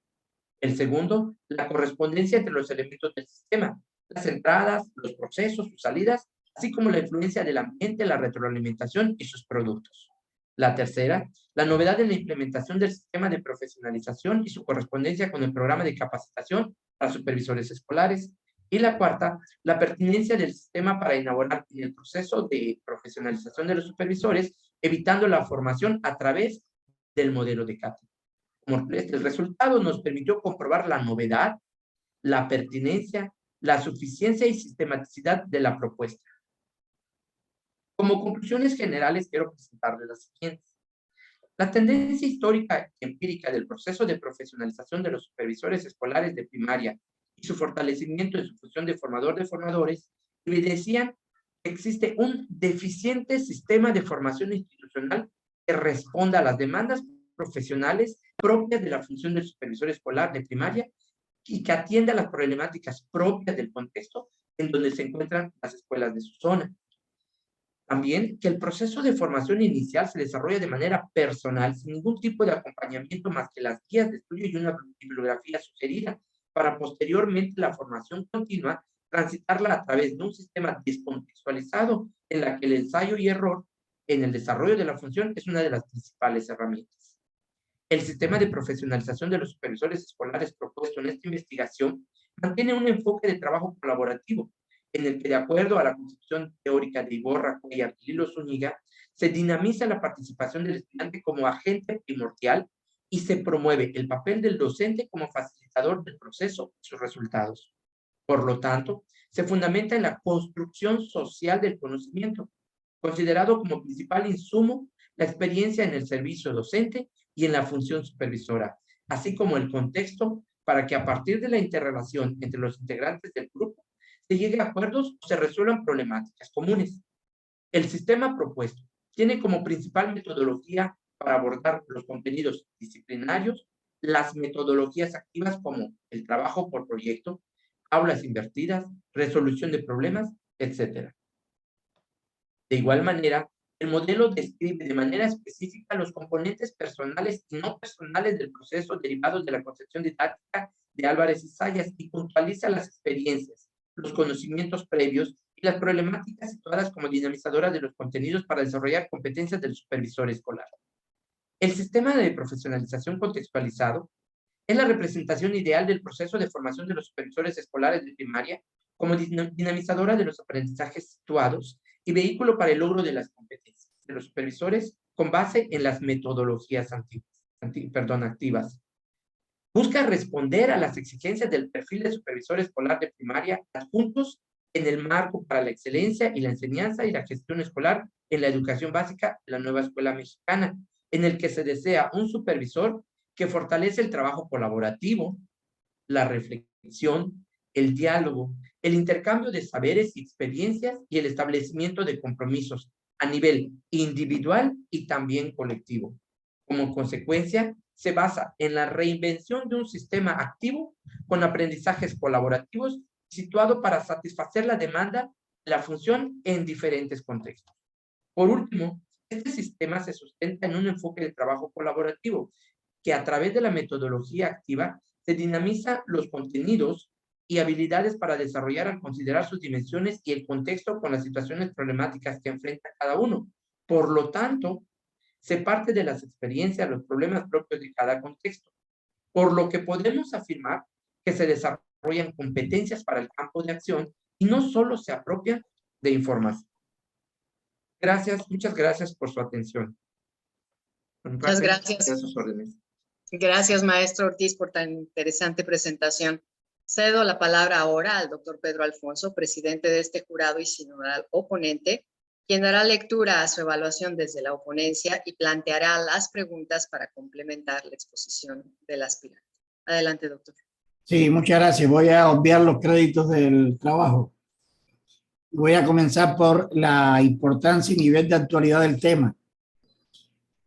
El segundo, la correspondencia entre los elementos del sistema, las entradas, los procesos, sus salidas, así como la influencia del ambiente, la retroalimentación y sus productos. La tercera, la novedad en la implementación del sistema de profesionalización y su correspondencia con el programa de capacitación para supervisores escolares. Y la cuarta, la pertinencia del sistema para inaugurar en el proceso de profesionalización de los supervisores, evitando la formación a través del modelo de cátedra. El resultado nos permitió comprobar la novedad, la pertinencia, la suficiencia y sistematicidad de la propuesta. Como conclusiones generales, quiero presentarles las siguientes. La tendencia histórica y empírica del proceso de profesionalización de los supervisores escolares de primaria y su fortalecimiento en su función de formador de formadores evidencian que existe un deficiente sistema de formación institucional que responda a las demandas profesionales propias de la función del supervisor escolar de primaria y que atienda a las problemáticas propias del contexto en donde se encuentran las escuelas de su zona. También que el proceso de formación inicial se desarrolla de manera personal, sin ningún tipo de acompañamiento más que las guías de estudio y una bibliografía sugerida para posteriormente la formación continua transitarla a través de un sistema descontextualizado en la que el ensayo y error en el desarrollo de la función es una de las principales herramientas. El sistema de profesionalización de los supervisores escolares propuesto en esta investigación mantiene un enfoque de trabajo colaborativo, en el que, de acuerdo a la concepción teórica de Iborra, Cuellar y Lilo Zúñiga, se dinamiza la participación del estudiante como agente primordial y se promueve el papel del docente como facilitador del proceso y sus resultados. Por lo tanto, se fundamenta en la construcción social del conocimiento, considerado como principal insumo la experiencia en el servicio docente y en la función supervisora, así como el contexto para que a partir de la interrelación entre los integrantes del grupo se llegue a acuerdos o se resuelvan problemáticas comunes. El sistema propuesto tiene como principal metodología para abordar los contenidos disciplinarios las metodologías activas como el trabajo por proyecto, aulas invertidas, resolución de problemas, etc. De igual manera, el modelo describe de manera específica los componentes personales y no personales del proceso derivados de la concepción didáctica de Álvarez y Zayas y puntualiza las experiencias, los conocimientos previos y las problemáticas situadas como dinamizadoras de los contenidos para desarrollar competencias del supervisor escolar. El sistema de profesionalización contextualizado es la representación ideal del proceso de formación de los supervisores escolares de primaria como dinamizadora de los aprendizajes situados y vehículo para el logro de las competencias de los supervisores con base en las metodologías activas. Busca responder a las exigencias del perfil de supervisor escolar de primaria adjuntos en el marco para la excelencia y la enseñanza y la gestión escolar en la educación básica de la nueva escuela mexicana, en el que se desea un supervisor que fortalece el trabajo colaborativo, la reflexión, el diálogo, el intercambio de saberes y experiencias y el establecimiento de compromisos a nivel individual y también colectivo. Como consecuencia, se basa en la reinvención de un sistema activo con aprendizajes colaborativos situado para satisfacer la demanda de la función en diferentes contextos. Por último, este sistema se sustenta en un enfoque de trabajo colaborativo que a través de la metodología activa se dinamiza los contenidos y habilidades para desarrollar al considerar sus dimensiones y el contexto con las situaciones problemáticas que enfrenta cada uno. Por lo tanto, se parte de las experiencias, los problemas propios de cada contexto, por lo que podemos afirmar que se desarrollan competencias para el campo de acción y no solo se apropian de información. Gracias, muchas gracias por su atención. Muchas gracias. A sus órdenes. Gracias, maestro Ortiz, por tan interesante presentación. Cedo la palabra ahora al doctor Pedro Alfonso, presidente de este jurado y sinodal oponente, quien dará lectura a su evaluación desde la oponencia y planteará las preguntas para complementar la exposición del aspirante. Adelante, doctor. Sí, muchas gracias. Voy a obviar los créditos del trabajo. Voy a comenzar por la importancia y nivel de actualidad del tema.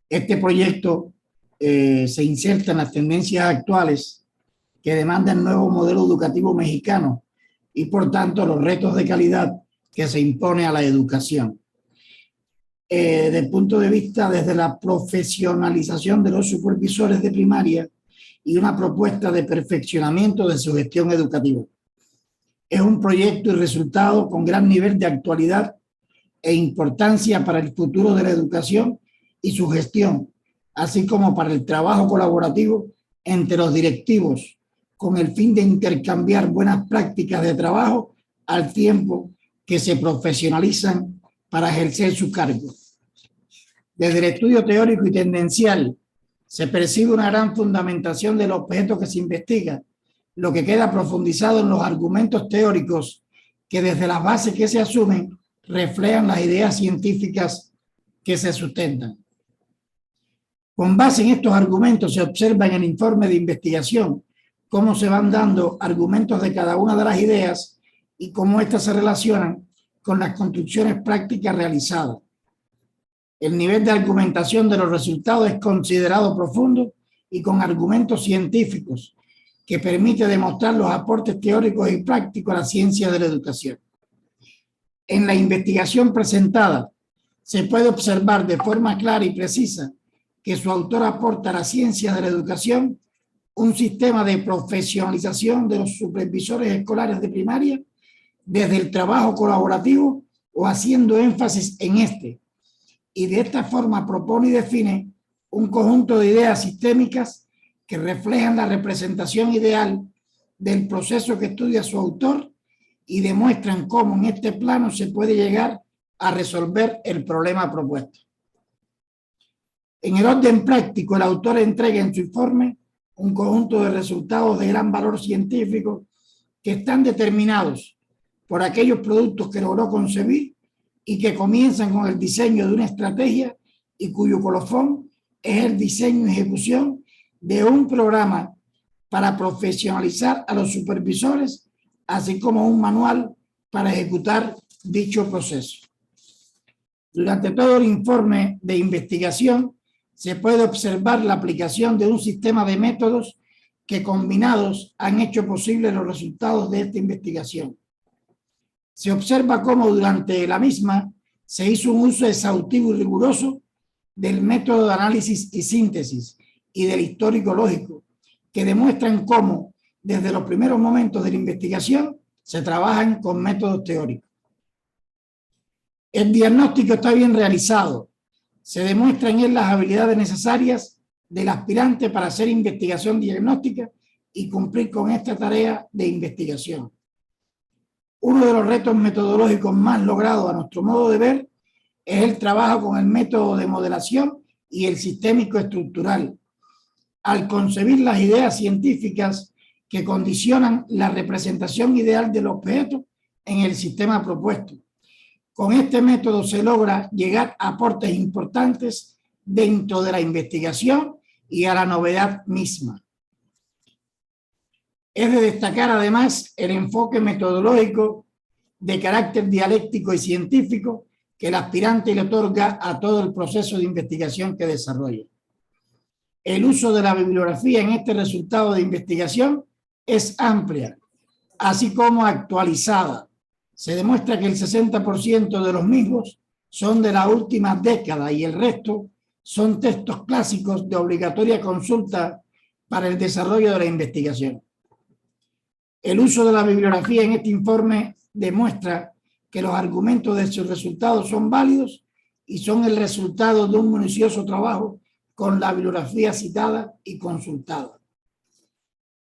Este proyecto se inserta en las tendencias actuales que demandan el nuevo modelo educativo mexicano y, por tanto, los retos de calidad que se impone a la educación. Desde el punto de vista desde la profesionalización de los supervisores de primaria y una propuesta de perfeccionamiento de su gestión educativa. Es un proyecto y resultado con gran nivel de actualidad e importancia para el futuro de la educación y su gestión, así como para el trabajo colaborativo entre los directivos, con el fin de intercambiar buenas prácticas de trabajo al tiempo que se profesionalizan para ejercer su cargo. Desde el estudio teórico y tendencial se percibe una gran fundamentación del objeto que se investiga, lo que queda profundizado en los argumentos teóricos que desde las bases que se asumen reflejan las ideas científicas que se sustentan. Con base en estos argumentos se observa en el informe de investigación cómo se van dando argumentos de cada una de las ideas y cómo éstas se relacionan con las construcciones prácticas realizadas. El nivel de argumentación de los resultados es considerado profundo y con argumentos científicos que permite demostrar los aportes teóricos y prácticos a la ciencia de la educación. En la investigación presentada se puede observar de forma clara y precisa que su autor aporta a la ciencia de la educación un sistema de profesionalización de los supervisores escolares de primaria desde el trabajo colaborativo o haciendo énfasis en este. Y de esta forma propone y define un conjunto de ideas sistémicas que reflejan la representación ideal del proceso que estudia su autor y demuestran cómo en este plano se puede llegar a resolver el problema propuesto. En el orden práctico, el autor entrega en su informe un conjunto de resultados de gran valor científico que están determinados por aquellos productos que logró concebir y que comienzan con el diseño de una estrategia y cuyo colofón es el diseño y ejecución de un programa para profesionalizar a los supervisores, así como un manual para ejecutar dicho proceso. Durante todo el informe de investigación se puede observar la aplicación de un sistema de métodos que combinados han hecho posible los resultados de esta investigación. Se observa cómo durante la misma se hizo un uso exhaustivo y riguroso del método de análisis y síntesis y del histórico lógico, que demuestran cómo desde los primeros momentos de la investigación se trabajan con métodos teóricos. El diagnóstico está bien realizado. Se demuestran en él las habilidades necesarias del aspirante para hacer investigación diagnóstica y cumplir con esta tarea de investigación. Uno de los retos metodológicos más logrados a nuestro modo de ver es el trabajo con el método de modelación y el sistémico estructural, al concebir las ideas científicas que condicionan la representación ideal del objeto en el sistema propuesto. Con este método se logra llegar a aportes importantes dentro de la investigación y a la novedad misma. Es de destacar además el enfoque metodológico de carácter dialéctico y científico que el aspirante le otorga a todo el proceso de investigación que desarrolla. El uso de la bibliografía en este resultado de investigación es amplia, así como actualizada. Se demuestra que el 60% de los mismos son de la última década y el resto son textos clásicos de obligatoria consulta para el desarrollo de la investigación. El uso de la bibliografía en este informe demuestra que los argumentos de sus resultados son válidos y son el resultado de un minucioso trabajo con la bibliografía citada y consultada.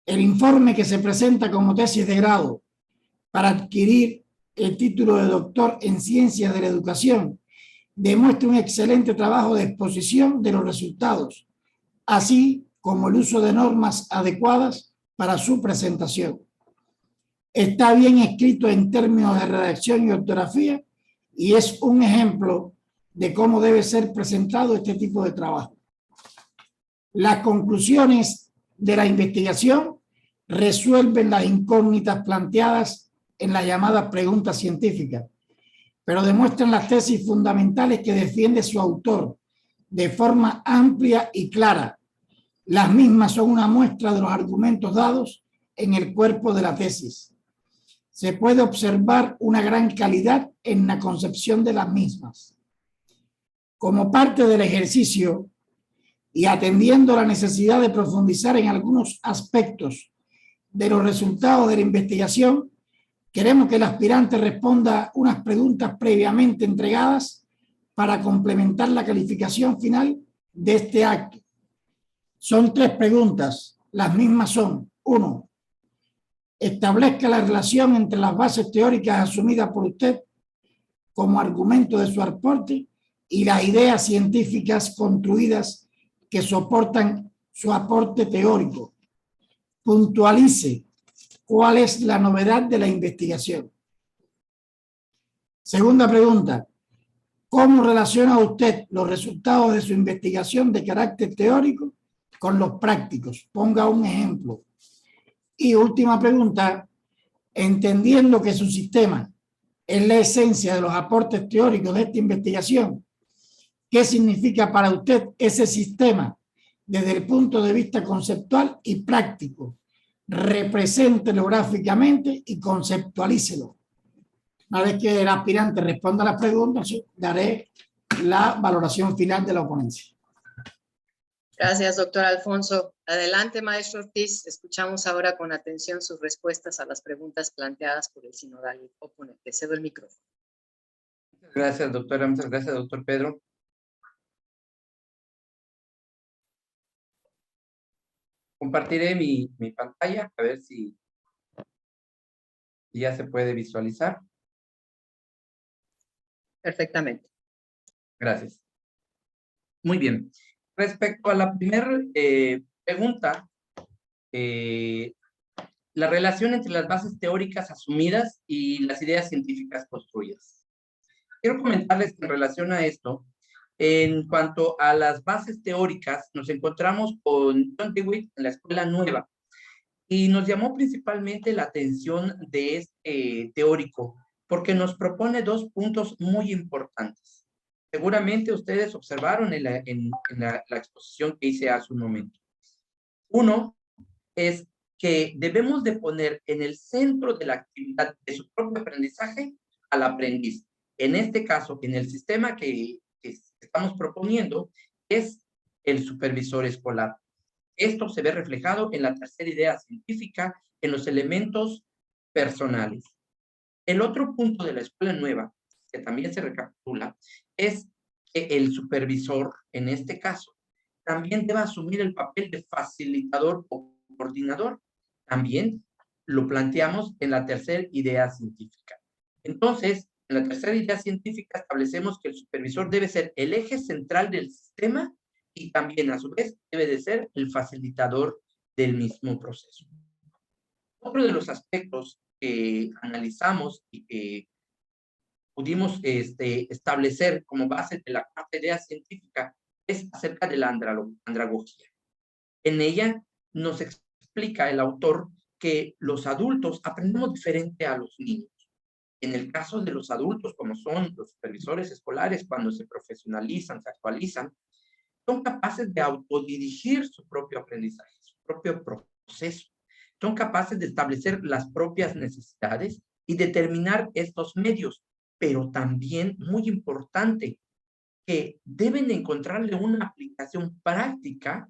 El informe que se presenta como tesis de grado para adquirir el título de doctor en Ciencias de la Educación demuestra un excelente trabajo de exposición de los resultados, así como el uso de normas adecuadas para su presentación. Está bien escrito en términos de redacción y ortografía y es un ejemplo de cómo debe ser presentado este tipo de trabajo. Las conclusiones de la investigación resuelven las incógnitas planteadas en la llamada pregunta científica, pero demuestran las tesis fundamentales que defiende su autor de forma amplia y clara. Las mismas son una muestra de los argumentos dados en el cuerpo de la tesis. Se puede observar una gran calidad en la concepción de las mismas. Como parte del ejercicio y atendiendo la necesidad de profundizar en algunos aspectos de los resultados de la investigación, queremos que el aspirante responda unas preguntas previamente entregadas para complementar la calificación final de este acto. Son 3 preguntas. Las mismas son: 1. Establezca la relación entre las bases teóricas asumidas por usted como argumento de su aporte y las ideas científicas construidas que soportan su aporte teórico. Puntualice cuál es la novedad de la investigación. Segunda pregunta: ¿cómo relaciona usted los resultados de su investigación de carácter teórico con los prácticos? Ponga un ejemplo. Y última pregunta: entendiendo que su sistema es la esencia de los aportes teóricos de esta investigación, ¿qué significa para usted ese sistema desde el punto de vista conceptual y práctico? Represéntelo gráficamente y conceptualícelo. Una vez que el aspirante responda a las preguntas, daré la valoración final de la ponencia. Gracias, doctor Alfonso. Adelante, maestro Ortiz. Escuchamos ahora con atención sus respuestas a las preguntas planteadas por el sinodal oponente. Cedo el micrófono. Muchas gracias, doctora. Muchas gracias, doctor Pedro. Compartiré mi pantalla, a ver si ya se puede visualizar. Perfectamente. Gracias. Muy bien. Respecto a la primera pregunta, la relación entre las bases teóricas asumidas y las ideas científicas construidas. Quiero comentarles que en relación a esto, en cuanto a las bases teóricas, nos encontramos con John Dewey en la Escuela Nueva y nos llamó principalmente la atención de este teórico porque nos propone dos puntos muy importantes. Seguramente ustedes observaron en la exposición que hice hace un momento. Uno es que debemos de poner en el centro de la actividad de su propio aprendizaje al aprendiz. En este caso, en el sistema que estamos proponiendo, es el supervisor escolar. Esto se ve reflejado en la tercera idea científica, en los elementos personales. El otro punto de la Escuela Nueva, que también se recapitula, es que el supervisor, en este caso, también debe asumir el papel de facilitador o coordinador. También lo planteamos en la tercera idea científica. Entonces, en la tercera idea científica establecemos que el supervisor debe ser el eje central del sistema y también, a su vez, debe de ser el facilitador del mismo proceso. Otro de los aspectos que analizamos y que pudimos establecer como base de la cuarta idea científica es acerca de la andragogía. En ella nos explica el autor que los adultos aprendemos diferente a los niños. En el caso de los adultos, como son los supervisores escolares, cuando se profesionalizan, se actualizan, son capaces de autodirigir su propio aprendizaje, su propio proceso. Son capaces de establecer las propias necesidades y determinar estos medios, pero también, muy importante, que deben encontrarle una aplicación práctica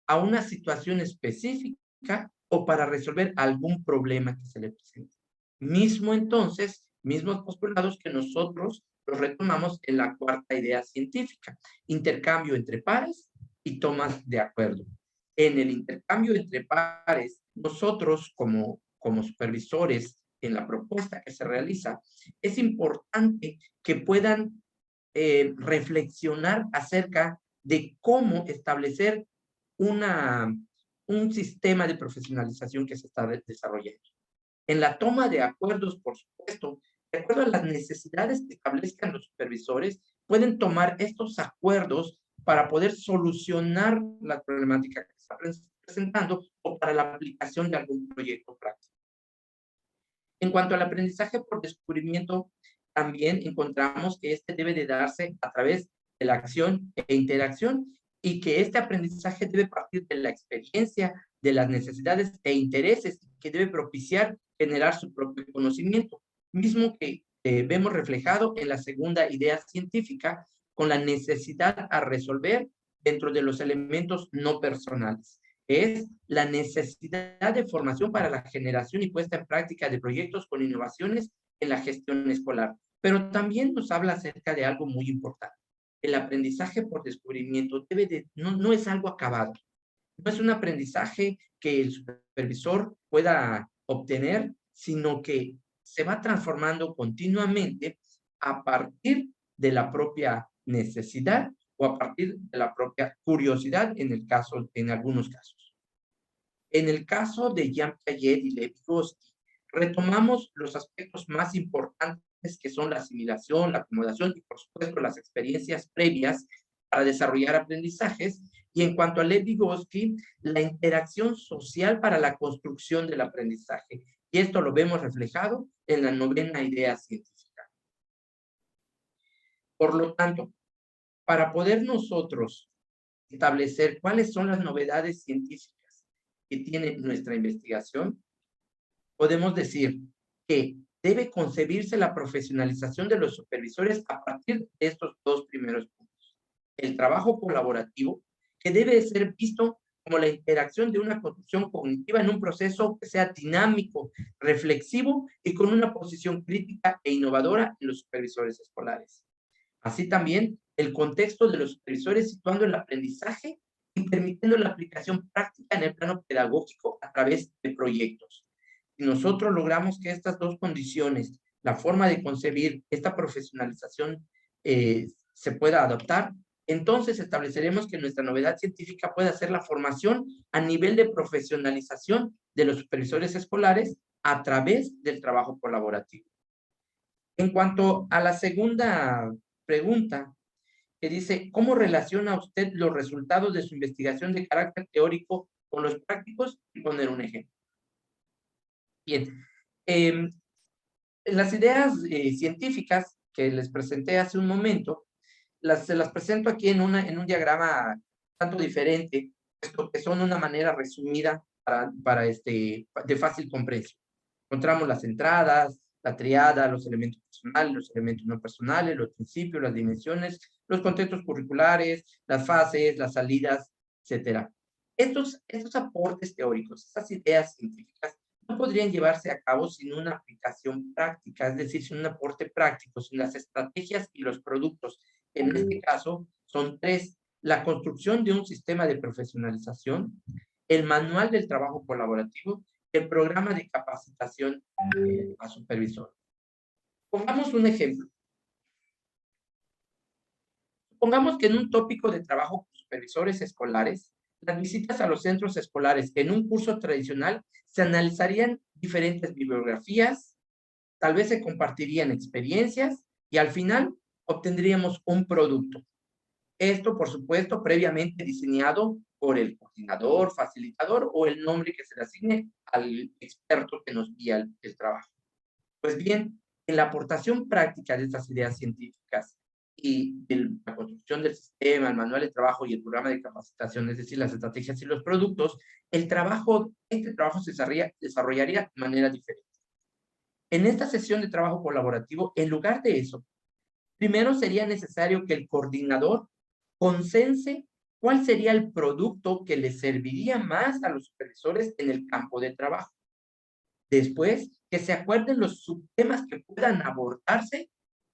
a una situación específica o para resolver algún problema que se le presente. Mismos postulados que nosotros los retomamos en la cuarta idea científica, intercambio entre pares y tomas de acuerdo. En el intercambio entre pares, nosotros como supervisores en la propuesta que se realiza, es importante que puedan reflexionar acerca de cómo establecer un sistema de profesionalización que se está desarrollando. En la toma de acuerdos, por supuesto, de acuerdo a las necesidades que establezcan los supervisores, pueden tomar estos acuerdos para poder solucionar la problemática que se está presentando o para la aplicación de algún proyecto práctico. En cuanto al aprendizaje por descubrimiento, también encontramos que este debe de darse a través de la acción e interacción y que este aprendizaje debe partir de la experiencia, de las necesidades e intereses que debe propiciar generar su propio conocimiento, mismo que vemos reflejado en la segunda idea científica con la necesidad a resolver dentro de los elementos no personales. Es la necesidad de formación para la generación y puesta en práctica de proyectos con innovaciones en la gestión escolar. Pero también nos habla acerca de algo muy importante. El aprendizaje por descubrimiento no es algo acabado. No es un aprendizaje que el supervisor pueda obtener, sino que se va transformando continuamente a partir de la propia necesidad o a partir de la propia curiosidad en algunos casos. En el caso de Jean Piaget y Lev Vygotsky, retomamos los aspectos más importantes que son la asimilación, la acomodación y, por supuesto, las experiencias previas para desarrollar aprendizajes. Y en cuanto a Lev Vygotsky, la interacción social para la construcción del aprendizaje. Y esto lo vemos reflejado en la novena idea científica. Por lo tanto, para poder nosotros establecer cuáles son las novedades científicas que tiene nuestra investigación, podemos decir que debe concebirse la profesionalización de los supervisores a partir de estos dos primeros puntos. El trabajo colaborativo, que debe ser visto como la interacción de una construcción cognitiva en un proceso que sea dinámico, reflexivo y con una posición crítica e innovadora en los supervisores escolares. Así también, el contexto de los supervisores situando el aprendizaje y permitiendo la aplicación práctica en el plano pedagógico a través de proyectos. Si nosotros logramos que estas dos condiciones, la forma de concebir esta profesionalización se pueda adoptar, entonces estableceremos que nuestra novedad científica pueda ser la formación a nivel de profesionalización de los supervisores escolares a través del trabajo colaborativo. En cuanto a la segunda pregunta, que dice, ¿cómo relaciona usted los resultados de su investigación de carácter teórico con los prácticos? Y poner un ejemplo. Bien, las ideas científicas que les presenté hace un momento, se las presento aquí en un diagrama tanto diferente, puesto que son una manera resumida de fácil comprensión. Encontramos las entradas, la triada, los elementos personales, los elementos no personales, los principios, las dimensiones, los contextos curriculares, las fases, las salidas, etc. Estos aportes teóricos, estas ideas científicas, no podrían llevarse a cabo sin una aplicación práctica, es decir, sin un aporte práctico, sin las estrategias y los productos. En este caso, son tres: la construcción de un sistema de profesionalización, el manual del trabajo colaborativo, el programa de capacitación a supervisor. Pongamos un ejemplo. Supongamos que en un tópico de trabajo con supervisores escolares, las visitas a los centros escolares en un curso tradicional se analizarían diferentes bibliografías, tal vez se compartirían experiencias y al final obtendríamos un producto. Esto, por supuesto, previamente diseñado por el coordinador, facilitador o el nombre que se le asigne al experto que nos guía el trabajo. Pues bien, en la aportación práctica de estas ideas científicas y de la construcción del sistema, el manual de trabajo y el programa de capacitación, es decir, las estrategias y los productos, este trabajo se desarrollaría de manera diferente. En esta sesión de trabajo colaborativo, en lugar de eso, primero sería necesario que el coordinador consense cuál sería el producto que les serviría más a los supervisores en el campo de trabajo. Después, que se acuerden los subtemas que puedan abordarse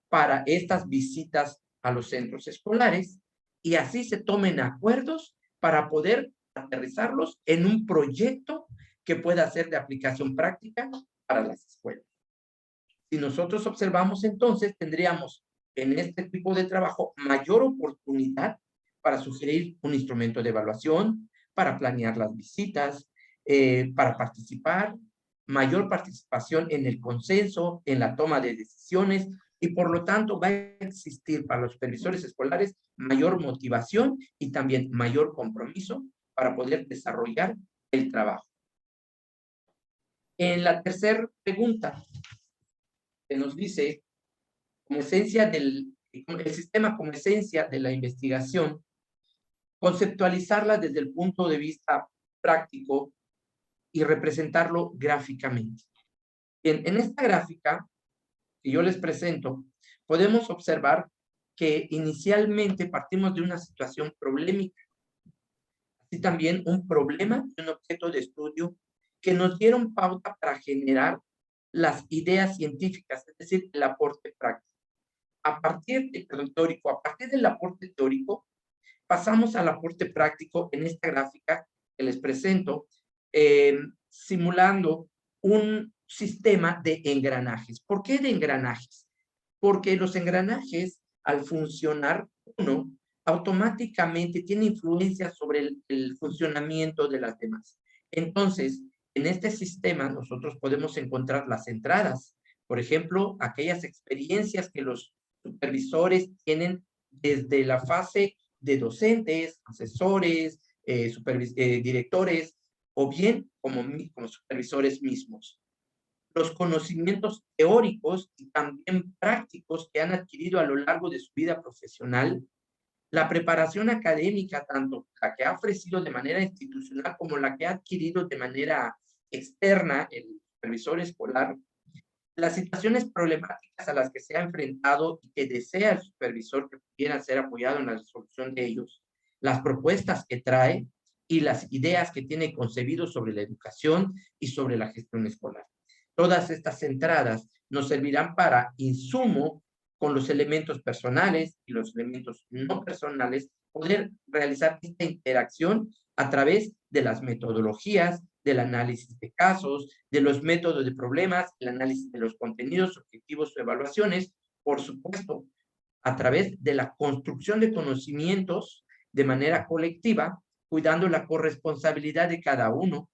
para estas visitas a los centros escolares y así se tomen acuerdos para poder aterrizarlos en un proyecto que pueda ser de aplicación práctica para las escuelas. Si nosotros observamos, entonces tendríamos en este tipo de trabajo mayor oportunidad para sugerir un instrumento de evaluación, para planear las visitas, para participar, mayor participación en el consenso, en la toma de decisiones, y por lo tanto va a existir para los supervisores escolares mayor motivación y también mayor compromiso para poder desarrollar el trabajo. En la tercera pregunta, que nos dice, como esencia el sistema como esencia de la investigación, conceptualizarla desde el punto de vista práctico y representarlo gráficamente. Bien, en esta gráfica que yo les presento, podemos observar que inicialmente partimos de una situación problemática, así también un problema y un objeto de estudio que nos dieron pauta para generar las ideas científicas, es decir, el aporte práctico. A partir del aporte teórico, pasamos al aporte práctico en esta gráfica que les presento, simulando un sistema de engranajes. ¿Por qué de engranajes? Porque los engranajes, al funcionar uno, automáticamente tiene influencia sobre el funcionamiento de las demás. Entonces, en este sistema nosotros podemos encontrar las entradas, por ejemplo, aquellas experiencias que los supervisores tienen desde la fase de docentes, asesores, directores, o bien como supervisores mismos. Los conocimientos teóricos y también prácticos que han adquirido a lo largo de su vida profesional, la preparación académica, tanto la que ha ofrecido de manera institucional como la que ha adquirido de manera externa el supervisor escolar, las situaciones problemáticas a las que se ha enfrentado y que desea el supervisor que pudiera ser apoyado en la resolución de ellos, las propuestas que trae y las ideas que tiene concebido sobre la educación y sobre la gestión escolar. Todas estas entradas nos servirán para insumo con los elementos personales y los elementos no personales, poder realizar esta interacción a través de las metodologías, del análisis de casos, de los métodos de problemas, el análisis de los contenidos, objetivos o evaluaciones, por supuesto, a través de la construcción de conocimientos de manera colectiva, cuidando la corresponsabilidad de cada uno,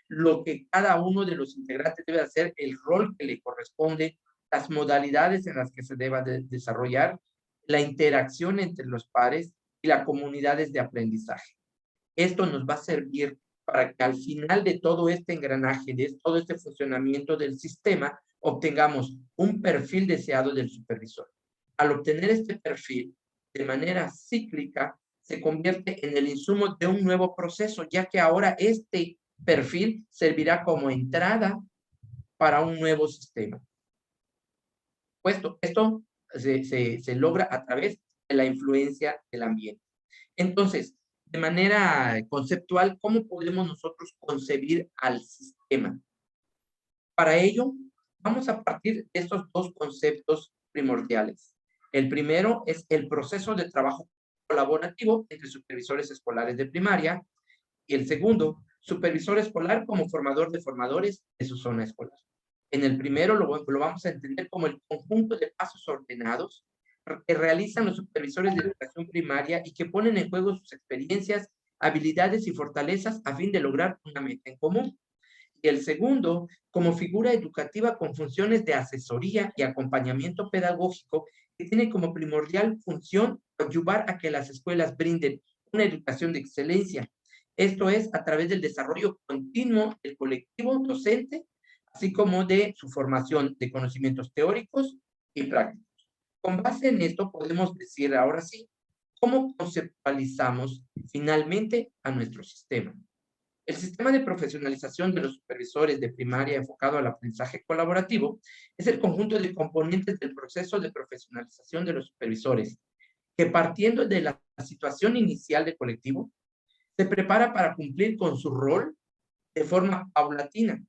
lo que cada uno de los integrantes debe hacer, el rol que le corresponde, las modalidades en las que se deba desarrollar, la interacción entre los pares y las comunidades de aprendizaje. Esto nos va a servir para que al final de todo este engranaje, de todo este funcionamiento del sistema, obtengamos un perfil deseado del supervisor. Al obtener este perfil de manera cíclica, se convierte en el insumo de un nuevo proceso, ya que ahora este perfil servirá como entrada para un nuevo sistema. Puesto, esto se logra a través de la influencia del ambiente. Entonces, de manera conceptual, ¿cómo podemos nosotros concebir al sistema? Para ello, vamos a partir de estos dos conceptos primordiales. El primero es el proceso de trabajo colaborativo entre supervisores escolares de primaria y el segundo, supervisor escolar como formador de formadores de su zona escolar. En el primero lo vamos a entender como el conjunto de pasos ordenados que realizan los supervisores de educación primaria y que ponen en juego sus experiencias, habilidades y fortalezas a fin de lograr una meta en común. Y el segundo, como figura educativa con funciones de asesoría y acompañamiento pedagógico, que tiene como primordial función ayudar a que las escuelas brinden una educación de excelencia. Esto es a través del desarrollo continuo del colectivo docente, así como de su formación de conocimientos teóricos y prácticos. Con base en esto podemos decir ahora sí, ¿cómo conceptualizamos finalmente a nuestro sistema? El sistema de profesionalización de los supervisores de primaria enfocado al aprendizaje colaborativo es el conjunto de componentes del proceso de profesionalización de los supervisores, que partiendo de la situación inicial del colectivo, se prepara para cumplir con su rol de forma paulatina,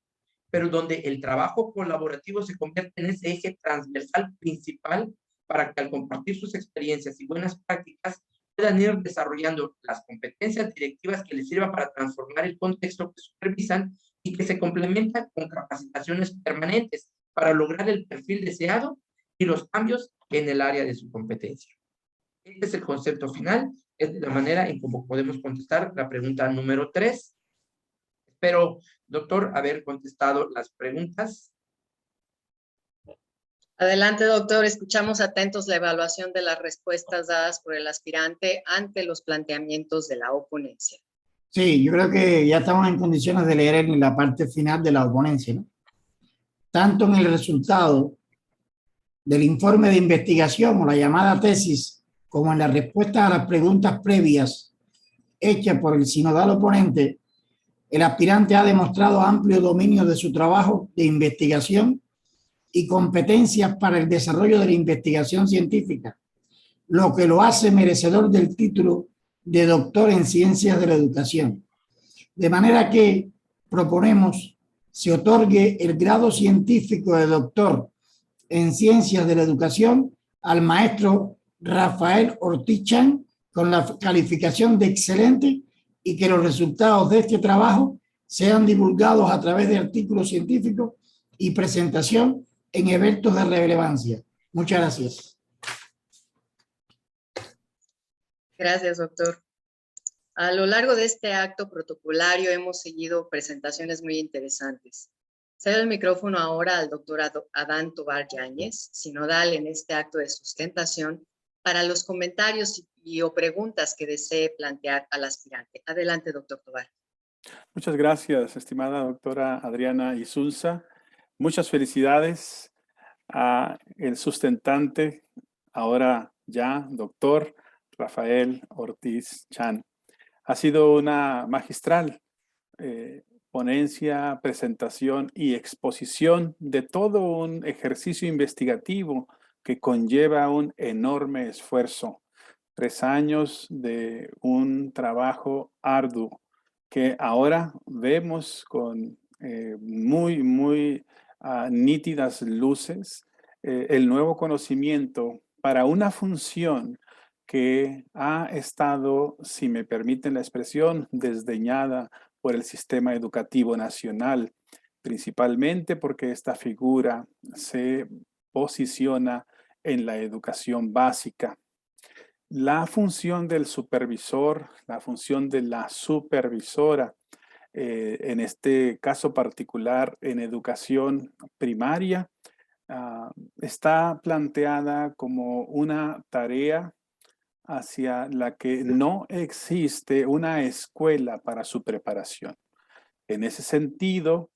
pero donde el trabajo colaborativo se convierte en ese eje transversal principal para que al compartir sus experiencias y buenas prácticas puedan ir desarrollando las competencias directivas que les sirvan para transformar el contexto que supervisan y que se complementan con capacitaciones permanentes para lograr el perfil deseado y los cambios en el área de su competencia. Este es el concepto final, es de la manera en cómo podemos contestar la pregunta número 3. Espero, doctor, haber contestado las preguntas. Adelante, doctor. Escuchamos atentos la evaluación de las respuestas dadas por el aspirante ante los planteamientos de la oponencia. Sí, yo creo que ya estamos en condiciones de leer en la parte final de la oponencia, ¿no? Tanto en el resultado del informe de investigación o la llamada tesis, como en la respuesta a las preguntas previas hechas por el sinodal oponente, el aspirante ha demostrado amplio dominio de su trabajo de investigación y competencias para el desarrollo de la investigación científica, lo que lo hace merecedor del título de doctor en ciencias de la educación. De manera que proponemos se otorgue el grado científico de doctor en ciencias de la educación al maestro Rafael Ortiz Chan con la calificación de excelente y que los resultados de este trabajo sean divulgados a través de artículos científicos y presentación en eventos de relevancia. Muchas gracias. Gracias, doctor. A lo largo de este acto protocolario hemos seguido presentaciones muy interesantes. Cedo el micrófono ahora al doctor Adán Tovar Yáñez, sinodal en este acto de sustentación, para los comentarios o preguntas que desee plantear al aspirante. Adelante, doctor Tovar. Muchas gracias, estimada doctora Adriana Isunza. Muchas felicidades a el sustentante, ahora ya doctor Rafael Ortiz Chan. Ha sido una magistral ponencia, presentación y exposición de todo un ejercicio investigativo que conlleva un enorme esfuerzo 3 años de un trabajo arduo que ahora vemos con muy nítidas luces el nuevo conocimiento para una función que ha estado, si me permiten la expresión, desdeñada por el sistema educativo nacional, principalmente porque esta figura se posiciona en la educación básica. La función del supervisor, la función de la supervisora, en este caso particular en educación primaria, está planteada como una tarea hacia la que no existe una escuela para su preparación. En ese sentido,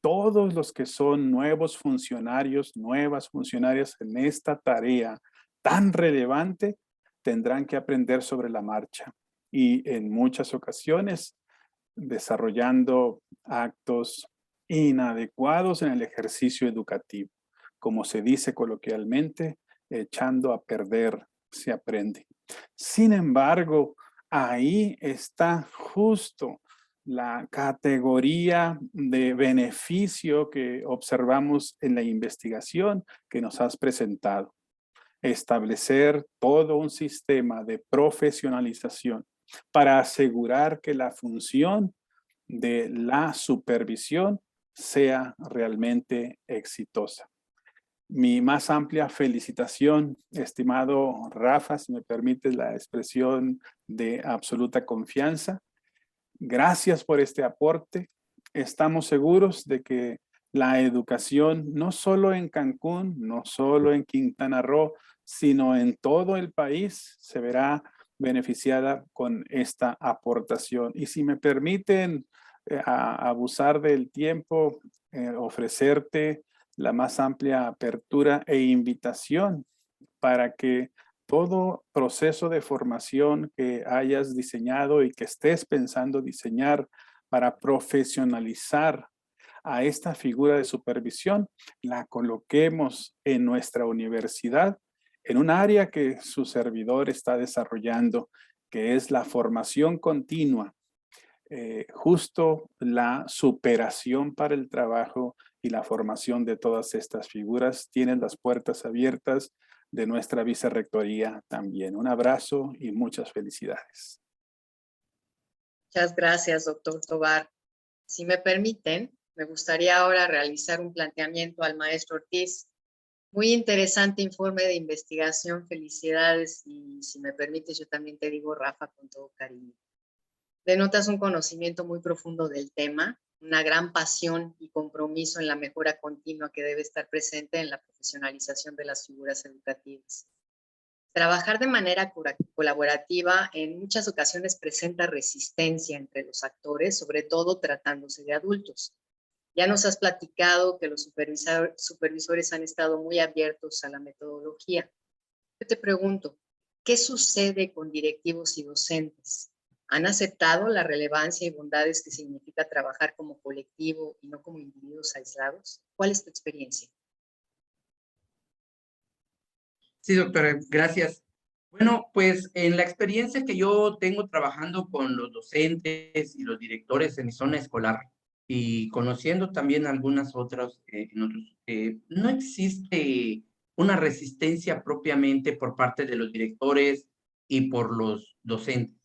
todos los que son nuevos funcionarios, nuevas funcionarias en esta tarea tan relevante, tendrán que aprender sobre la marcha y en muchas ocasiones desarrollando actos inadecuados en el ejercicio educativo. Como se dice coloquialmente, echando a perder se aprende. Sin embargo, ahí está justo la categoría de beneficio que observamos en la investigación que nos has presentado. Establecer todo un sistema de profesionalización para asegurar que la función de la supervisión sea realmente exitosa. Mi más amplia felicitación, estimado Rafa, si me permites la expresión de absoluta confianza. Gracias por este aporte. Estamos seguros de que la educación, no solo en Cancún, no solo en Quintana Roo, sino en todo el país, se verá beneficiada con esta aportación. Y si me permiten abusar del tiempo, ofrecerte la más amplia apertura e invitación para que todo proceso de formación que hayas diseñado y que estés pensando diseñar para profesionalizar a esta figura de supervisión, la coloquemos en nuestra universidad, en un área que su servidor está desarrollando, que es la formación continua, justo la superación para el trabajo y la formación de todas estas figuras. Tienen las puertas abiertas de nuestra vicerrectoría también. Un abrazo y muchas felicidades. Muchas gracias, doctor Tovar. Si me permiten, me gustaría ahora realizar un planteamiento al maestro Ortiz. Muy interesante informe de investigación, felicidades, y si me permites, yo también te digo, Rafa, con todo cariño. Denotas un conocimiento muy profundo del tema, una gran pasión y compromiso en la mejora continua que debe estar presente en la profesionalización de las figuras educativas. Trabajar de manera colaborativa en muchas ocasiones presenta resistencia entre los actores, sobre todo tratándose de adultos. Ya nos has platicado que los supervisores han estado muy abiertos a la metodología. Yo te pregunto, ¿qué sucede con directivos y docentes? ¿Han aceptado la relevancia y bondades que significa trabajar como colectivo y no como individuos aislados? ¿Cuál es tu experiencia? Sí, doctora, gracias. Bueno, pues en la experiencia que yo tengo trabajando con los docentes y los directores en mi zona escolar y conociendo también algunas otras, no existe una resistencia propiamente por parte de los directores y por los docentes.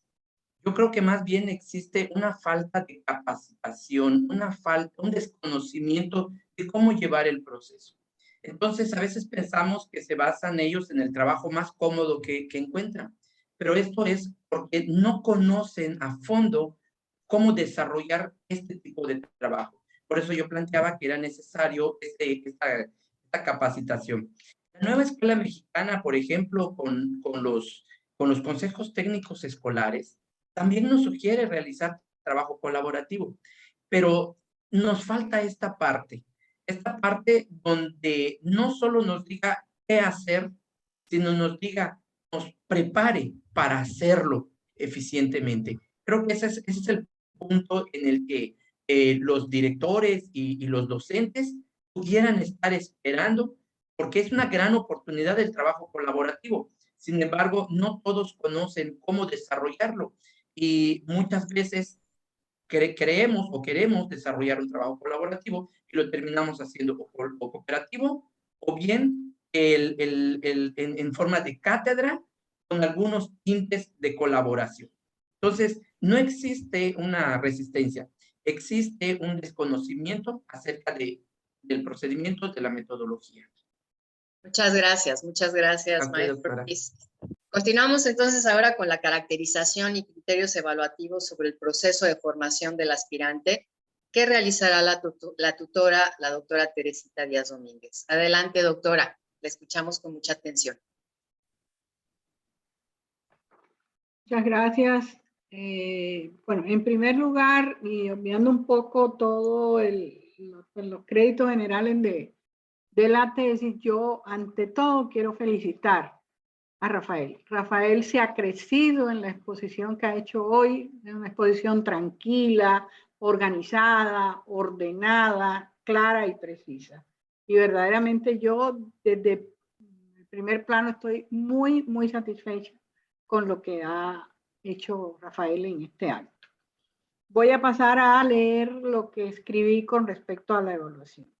Yo creo que más bien existe una falta de capacitación, un desconocimiento de cómo llevar el proceso. Entonces, a veces pensamos que se basan ellos en el trabajo más cómodo que encuentran, pero esto es porque no conocen a fondo cómo desarrollar este tipo de trabajo. Por eso yo planteaba que era necesario esta capacitación. La nueva escuela mexicana, por ejemplo, con los consejos técnicos escolares, también nos sugiere realizar trabajo colaborativo, pero nos falta esta parte donde no solo nos diga qué hacer, sino nos prepare para hacerlo eficientemente. Creo que ese es el punto en el que los directores y los docentes pudieran estar esperando, porque es una gran oportunidad del trabajo colaborativo. Sin embargo, no todos conocen cómo desarrollarlo y muchas veces creemos o queremos desarrollar un trabajo colaborativo y lo terminamos haciendo o cooperativo o bien en forma de cátedra con algunos tintes de colaboración. Entonces, no existe una resistencia, existe un desconocimiento acerca del procedimiento, de la metodología. Muchas gracias, maestro Doctora. Ortiz. Continuamos entonces ahora con la caracterización y criterios evaluativos sobre el proceso de formación del aspirante que realizará la tutora, la doctora Teresita Díaz Domínguez. Adelante, doctora, la escuchamos con mucha atención. Muchas gracias. Bueno, en primer lugar, y obviando un poco todo los créditos generales de la tesis, yo ante todo quiero felicitar a Rafael. Rafael se ha crecido en la exposición que ha hecho hoy, es una exposición tranquila, organizada, ordenada, clara y precisa. Y verdaderamente yo desde el primer plano estoy muy, muy satisfecha con lo que ha hecho Rafael en este acto. Voy a pasar a leer lo que escribí con respecto a la evaluación.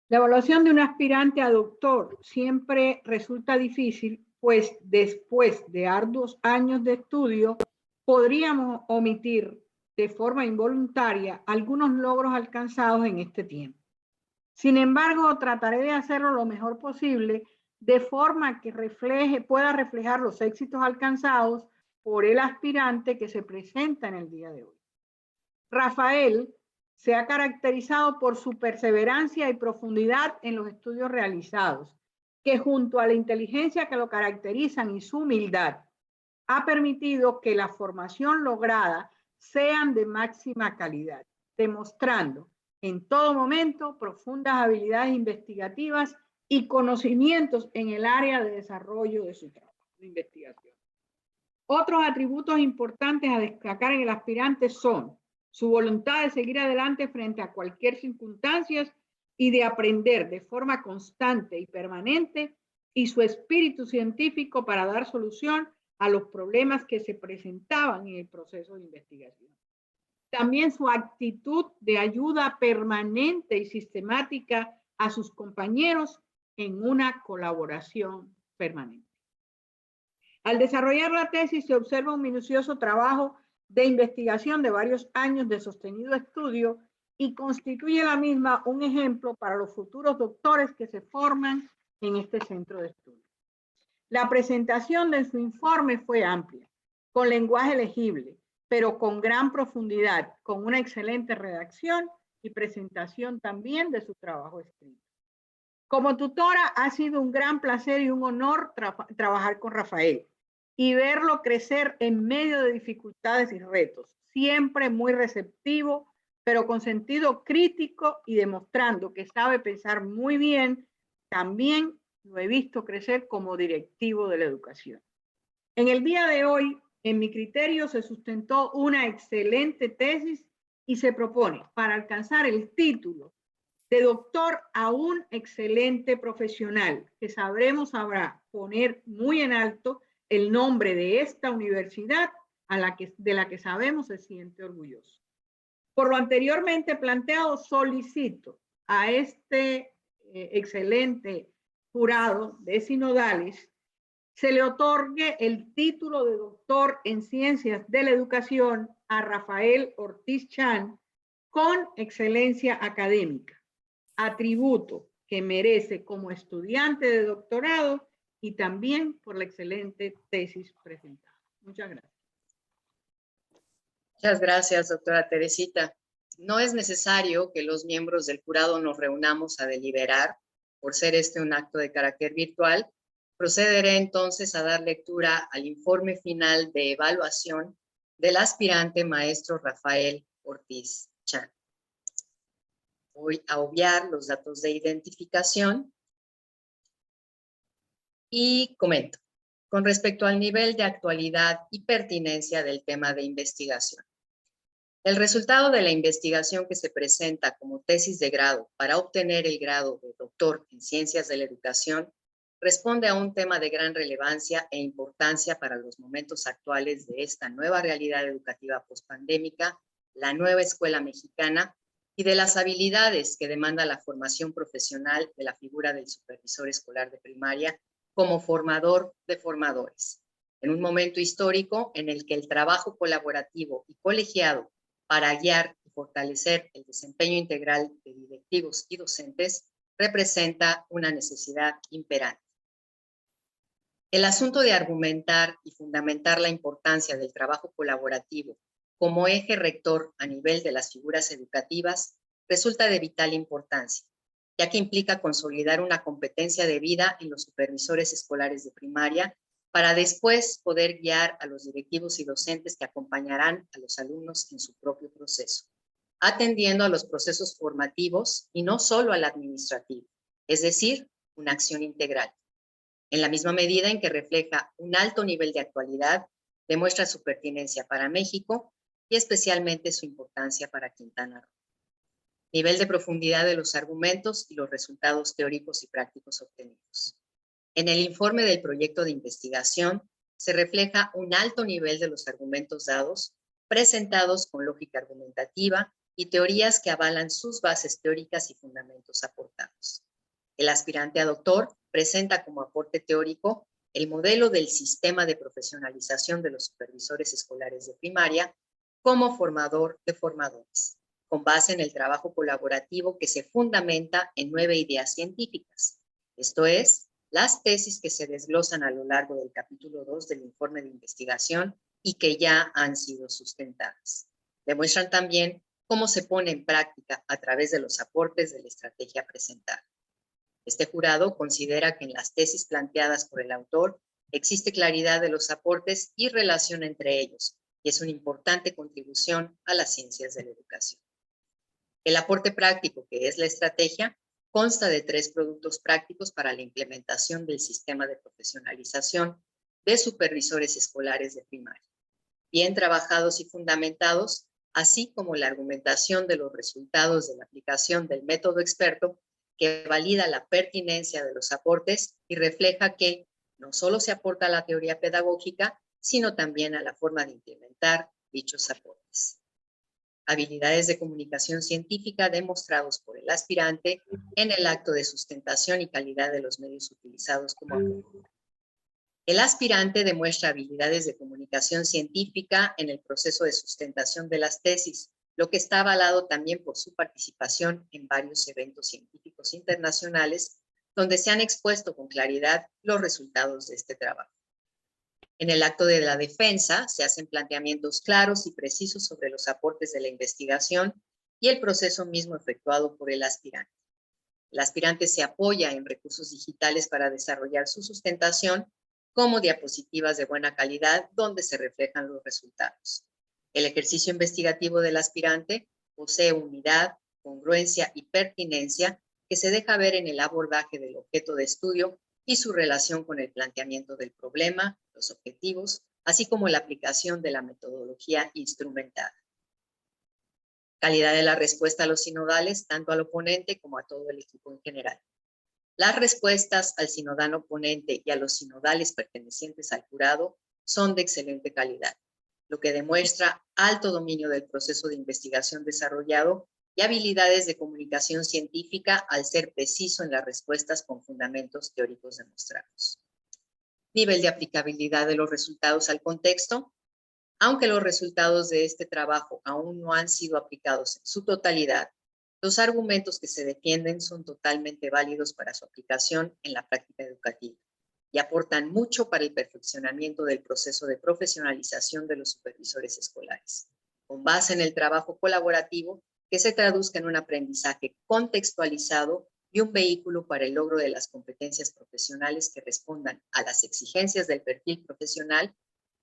La evaluación de un aspirante a doctor siempre resulta difícil, pues después de arduos años de estudio, podríamos omitir de forma involuntaria algunos logros alcanzados en este tiempo. Sin embargo, trataré de hacerlo lo mejor posible, de forma que pueda reflejar los éxitos alcanzados por el aspirante que se presenta en el día de hoy. Rafael se ha caracterizado por su perseverancia y profundidad en los estudios realizados, que junto a la inteligencia que lo caracterizan y su humildad, ha permitido que la formación lograda sean de máxima calidad, demostrando en todo momento profundas habilidades investigativas y conocimientos en el área de desarrollo de su trabajo de investigación. Otros atributos importantes a destacar en el aspirante son su voluntad de seguir adelante frente a cualquier circunstancia y de aprender de forma constante y permanente, y su espíritu científico para dar solución a los problemas que se presentaban en el proceso de investigación. También su actitud de ayuda permanente y sistemática a sus compañeros en una colaboración permanente. Al desarrollar la tesis se observa un minucioso trabajo de investigación de varios años de sostenido estudio y constituye la misma un ejemplo para los futuros doctores que se forman en este centro de estudio. La presentación de su informe fue amplia, con lenguaje legible, pero con gran profundidad, con una excelente redacción y presentación también de su trabajo escrito. Como tutora ha sido un gran placer y un honor trabajar con Rafael y verlo crecer en medio de dificultades y retos, siempre muy receptivo, pero con sentido crítico y demostrando que sabe pensar muy bien. También lo he visto crecer como directivo de la educación. En el día de hoy, en mi criterio, se sustentó una excelente tesis y se propone, para alcanzar el título de doctor, a un excelente profesional que sabrá poner muy en alto el nombre de esta universidad de la que sabemos se siente orgulloso. Por lo anteriormente planteado, solicito a este excelente jurado de sinodales se le otorgue el título de doctor en Ciencias de la Educación a Rafael Ortiz Chan con excelencia académica, atributo que merece como estudiante de doctorado y también por la excelente tesis presentada. Muchas gracias. Muchas gracias, doctora Teresita. No es necesario que los miembros del jurado nos reunamos a deliberar, por ser este un acto de carácter virtual. Procederé entonces a dar lectura al informe final de evaluación del aspirante maestro Rafael Ortiz Chan. Voy a obviar los datos de identificación y comento con respecto al nivel de actualidad y pertinencia del tema de investigación. El resultado de la investigación que se presenta como tesis de grado para obtener el grado de doctor en Ciencias de la Educación responde a un tema de gran relevancia e importancia para los momentos actuales de esta nueva realidad educativa pospandémica, la nueva escuela mexicana, y de las habilidades que demanda la formación profesional de la figura del supervisor escolar de primaria como formador de formadores. En un momento histórico en el que el trabajo colaborativo y colegiado para guiar y fortalecer el desempeño integral de directivos y docentes representa una necesidad imperante. El asunto de argumentar y fundamentar la importancia del trabajo colaborativo como eje rector a nivel de las figuras educativas resulta de vital importancia, ya que implica consolidar una competencia de vida en los supervisores escolares de primaria para después poder guiar a los directivos y docentes que acompañarán a los alumnos en su propio proceso, atendiendo a los procesos formativos y no solo al administrativo, es decir, una acción integral. En la misma medida en que refleja un alto nivel de actualidad, demuestra su pertinencia para México y especialmente su importancia para Quintana Roo. Nivel de profundidad de los argumentos y los resultados teóricos y prácticos obtenidos. En el informe del proyecto de investigación se refleja un alto nivel de los argumentos dados, presentados con lógica argumentativa y teorías que avalan sus bases teóricas y fundamentos aportados. El aspirante a doctor presenta como aporte teórico el modelo del sistema de profesionalización de los supervisores escolares de primaria como formador de formadores, con base en el trabajo colaborativo que se fundamenta en 9 ideas científicas, esto es, las tesis que se desglosan a lo largo del capítulo 2 del informe de investigación y que ya han sido sustentadas. Demuestran también cómo se pone en práctica a través de los aportes de la estrategia presentada. Este jurado considera que en las tesis planteadas por el autor existe claridad de los aportes y relación entre ellos, y es una importante contribución a las ciencias de la educación. El aporte práctico, que es la estrategia, consta de 3 productos prácticos para la implementación del sistema de profesionalización de supervisores escolares de primaria, bien trabajados y fundamentados, así como la argumentación de los resultados de la aplicación del método experto que valida la pertinencia de los aportes y refleja que no solo se aporta a la teoría pedagógica, sino también a la forma de implementar dichos aportes. Habilidades de comunicación científica demostrados por el aspirante en el acto de sustentación y calidad de los medios utilizados como apoyo. El aspirante demuestra habilidades de comunicación científica en el proceso de sustentación de las tesis, lo que está avalado también por su participación en varios eventos científicos internacionales, donde se han expuesto con claridad los resultados de este trabajo. En el acto de la defensa se hacen planteamientos claros y precisos sobre los aportes de la investigación y el proceso mismo efectuado por el aspirante. El aspirante se apoya en recursos digitales para desarrollar su sustentación, como diapositivas de buena calidad donde se reflejan los resultados. El ejercicio investigativo del aspirante posee unidad, congruencia y pertinencia que se deja ver en el abordaje del objeto de estudio y su relación con el planteamiento del problema, los objetivos, así como la aplicación de la metodología instrumentada. Calidad de la respuesta a los sinodales, tanto al oponente como a todo el equipo en general. Las respuestas al sinodano ponente y a los sinodales pertenecientes al jurado son de excelente calidad, lo que demuestra alto dominio del proceso de investigación desarrollado y habilidades de comunicación científica al ser preciso en las respuestas con fundamentos teóricos demostrados. Nivel de aplicabilidad de los resultados al contexto. Aunque los resultados de este trabajo aún no han sido aplicados en su totalidad, los argumentos que se defienden son totalmente válidos para su aplicación en la práctica educativa y aportan mucho para el perfeccionamiento del proceso de profesionalización de los supervisores escolares, con base en el trabajo colaborativo que se traduzca en un aprendizaje contextualizado y un vehículo para el logro de las competencias profesionales que respondan a las exigencias del perfil profesional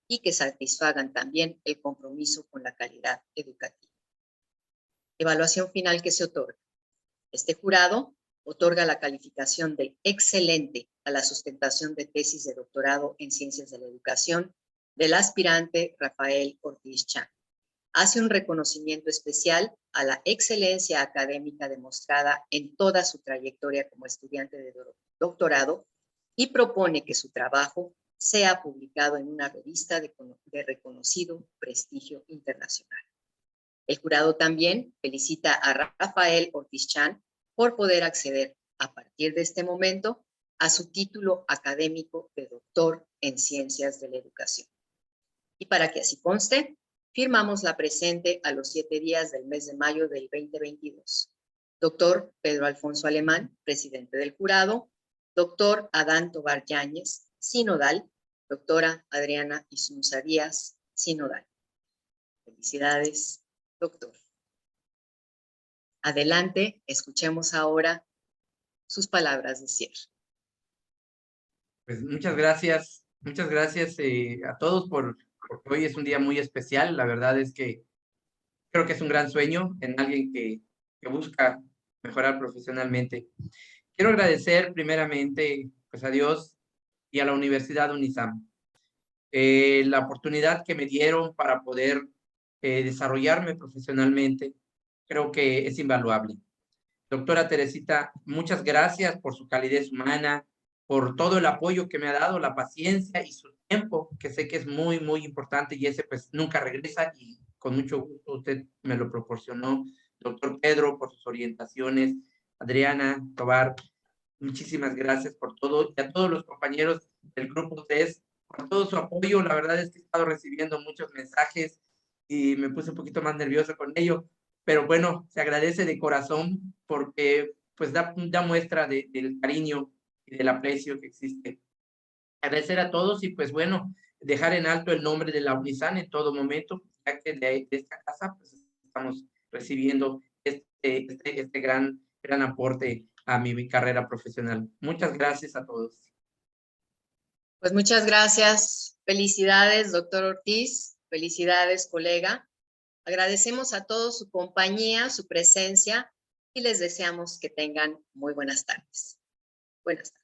y que satisfagan también el compromiso con la calidad educativa. Evaluación final que se otorga. Este jurado otorga la calificación de excelente a la sustentación de tesis de doctorado en Ciencias de la Educación del aspirante Rafael Ortiz Chan. Hace un reconocimiento especial a la excelencia académica demostrada en toda su trayectoria como estudiante de doctorado y propone que su trabajo sea publicado en una revista de reconocido prestigio internacional. El jurado también felicita a Rafael Ortiz Chan por poder acceder a partir de este momento a su título académico de doctor en Ciencias de la Educación. Y para que así conste, firmamos la presente a los 7 días del mes de mayo del 2022. Doctor Pedro Alfonso Alemán, presidente del jurado. Doctor Adán Tobar Yáñez, sinodal. Doctora Adriana Isunza Díaz, sinodal. Felicidades, doctor. Adelante, escuchemos ahora sus palabras de cierre. Pues muchas gracias a todos porque hoy es un día muy especial. La verdad es que creo que es un gran sueño en alguien que busca mejorar profesionalmente. Quiero agradecer primeramente pues, a Dios y a la Universidad UNISAM la oportunidad que me dieron para poder desarrollarme profesionalmente. Creo que es invaluable. Doctora Teresita, muchas gracias por su calidez humana, por todo el apoyo que me ha dado, la paciencia y su tiempo, que sé que es muy, muy importante y ese pues nunca regresa y con mucho gusto usted me lo proporcionó. Doctor Pedro, por sus orientaciones. Adriana Tobar, muchísimas gracias por todo y a todos los compañeros del grupo TES por todo su apoyo. La verdad es que he estado recibiendo muchos mensajes y me puse un poquito más nervioso con ello, pero bueno, se agradece de corazón porque pues da muestra del cariño y del aprecio que existe. Agradecer a todos y pues bueno, dejar en alto el nombre de la UNISAN en todo momento, ya que de esta casa pues estamos recibiendo este gran aporte a mi carrera profesional. Muchas gracias a todos. Pues muchas gracias. Felicidades, doctor Ortiz. Felicidades, colega. Agradecemos a todos su compañía, su presencia y les deseamos que tengan muy buenas tardes. Buenas tardes.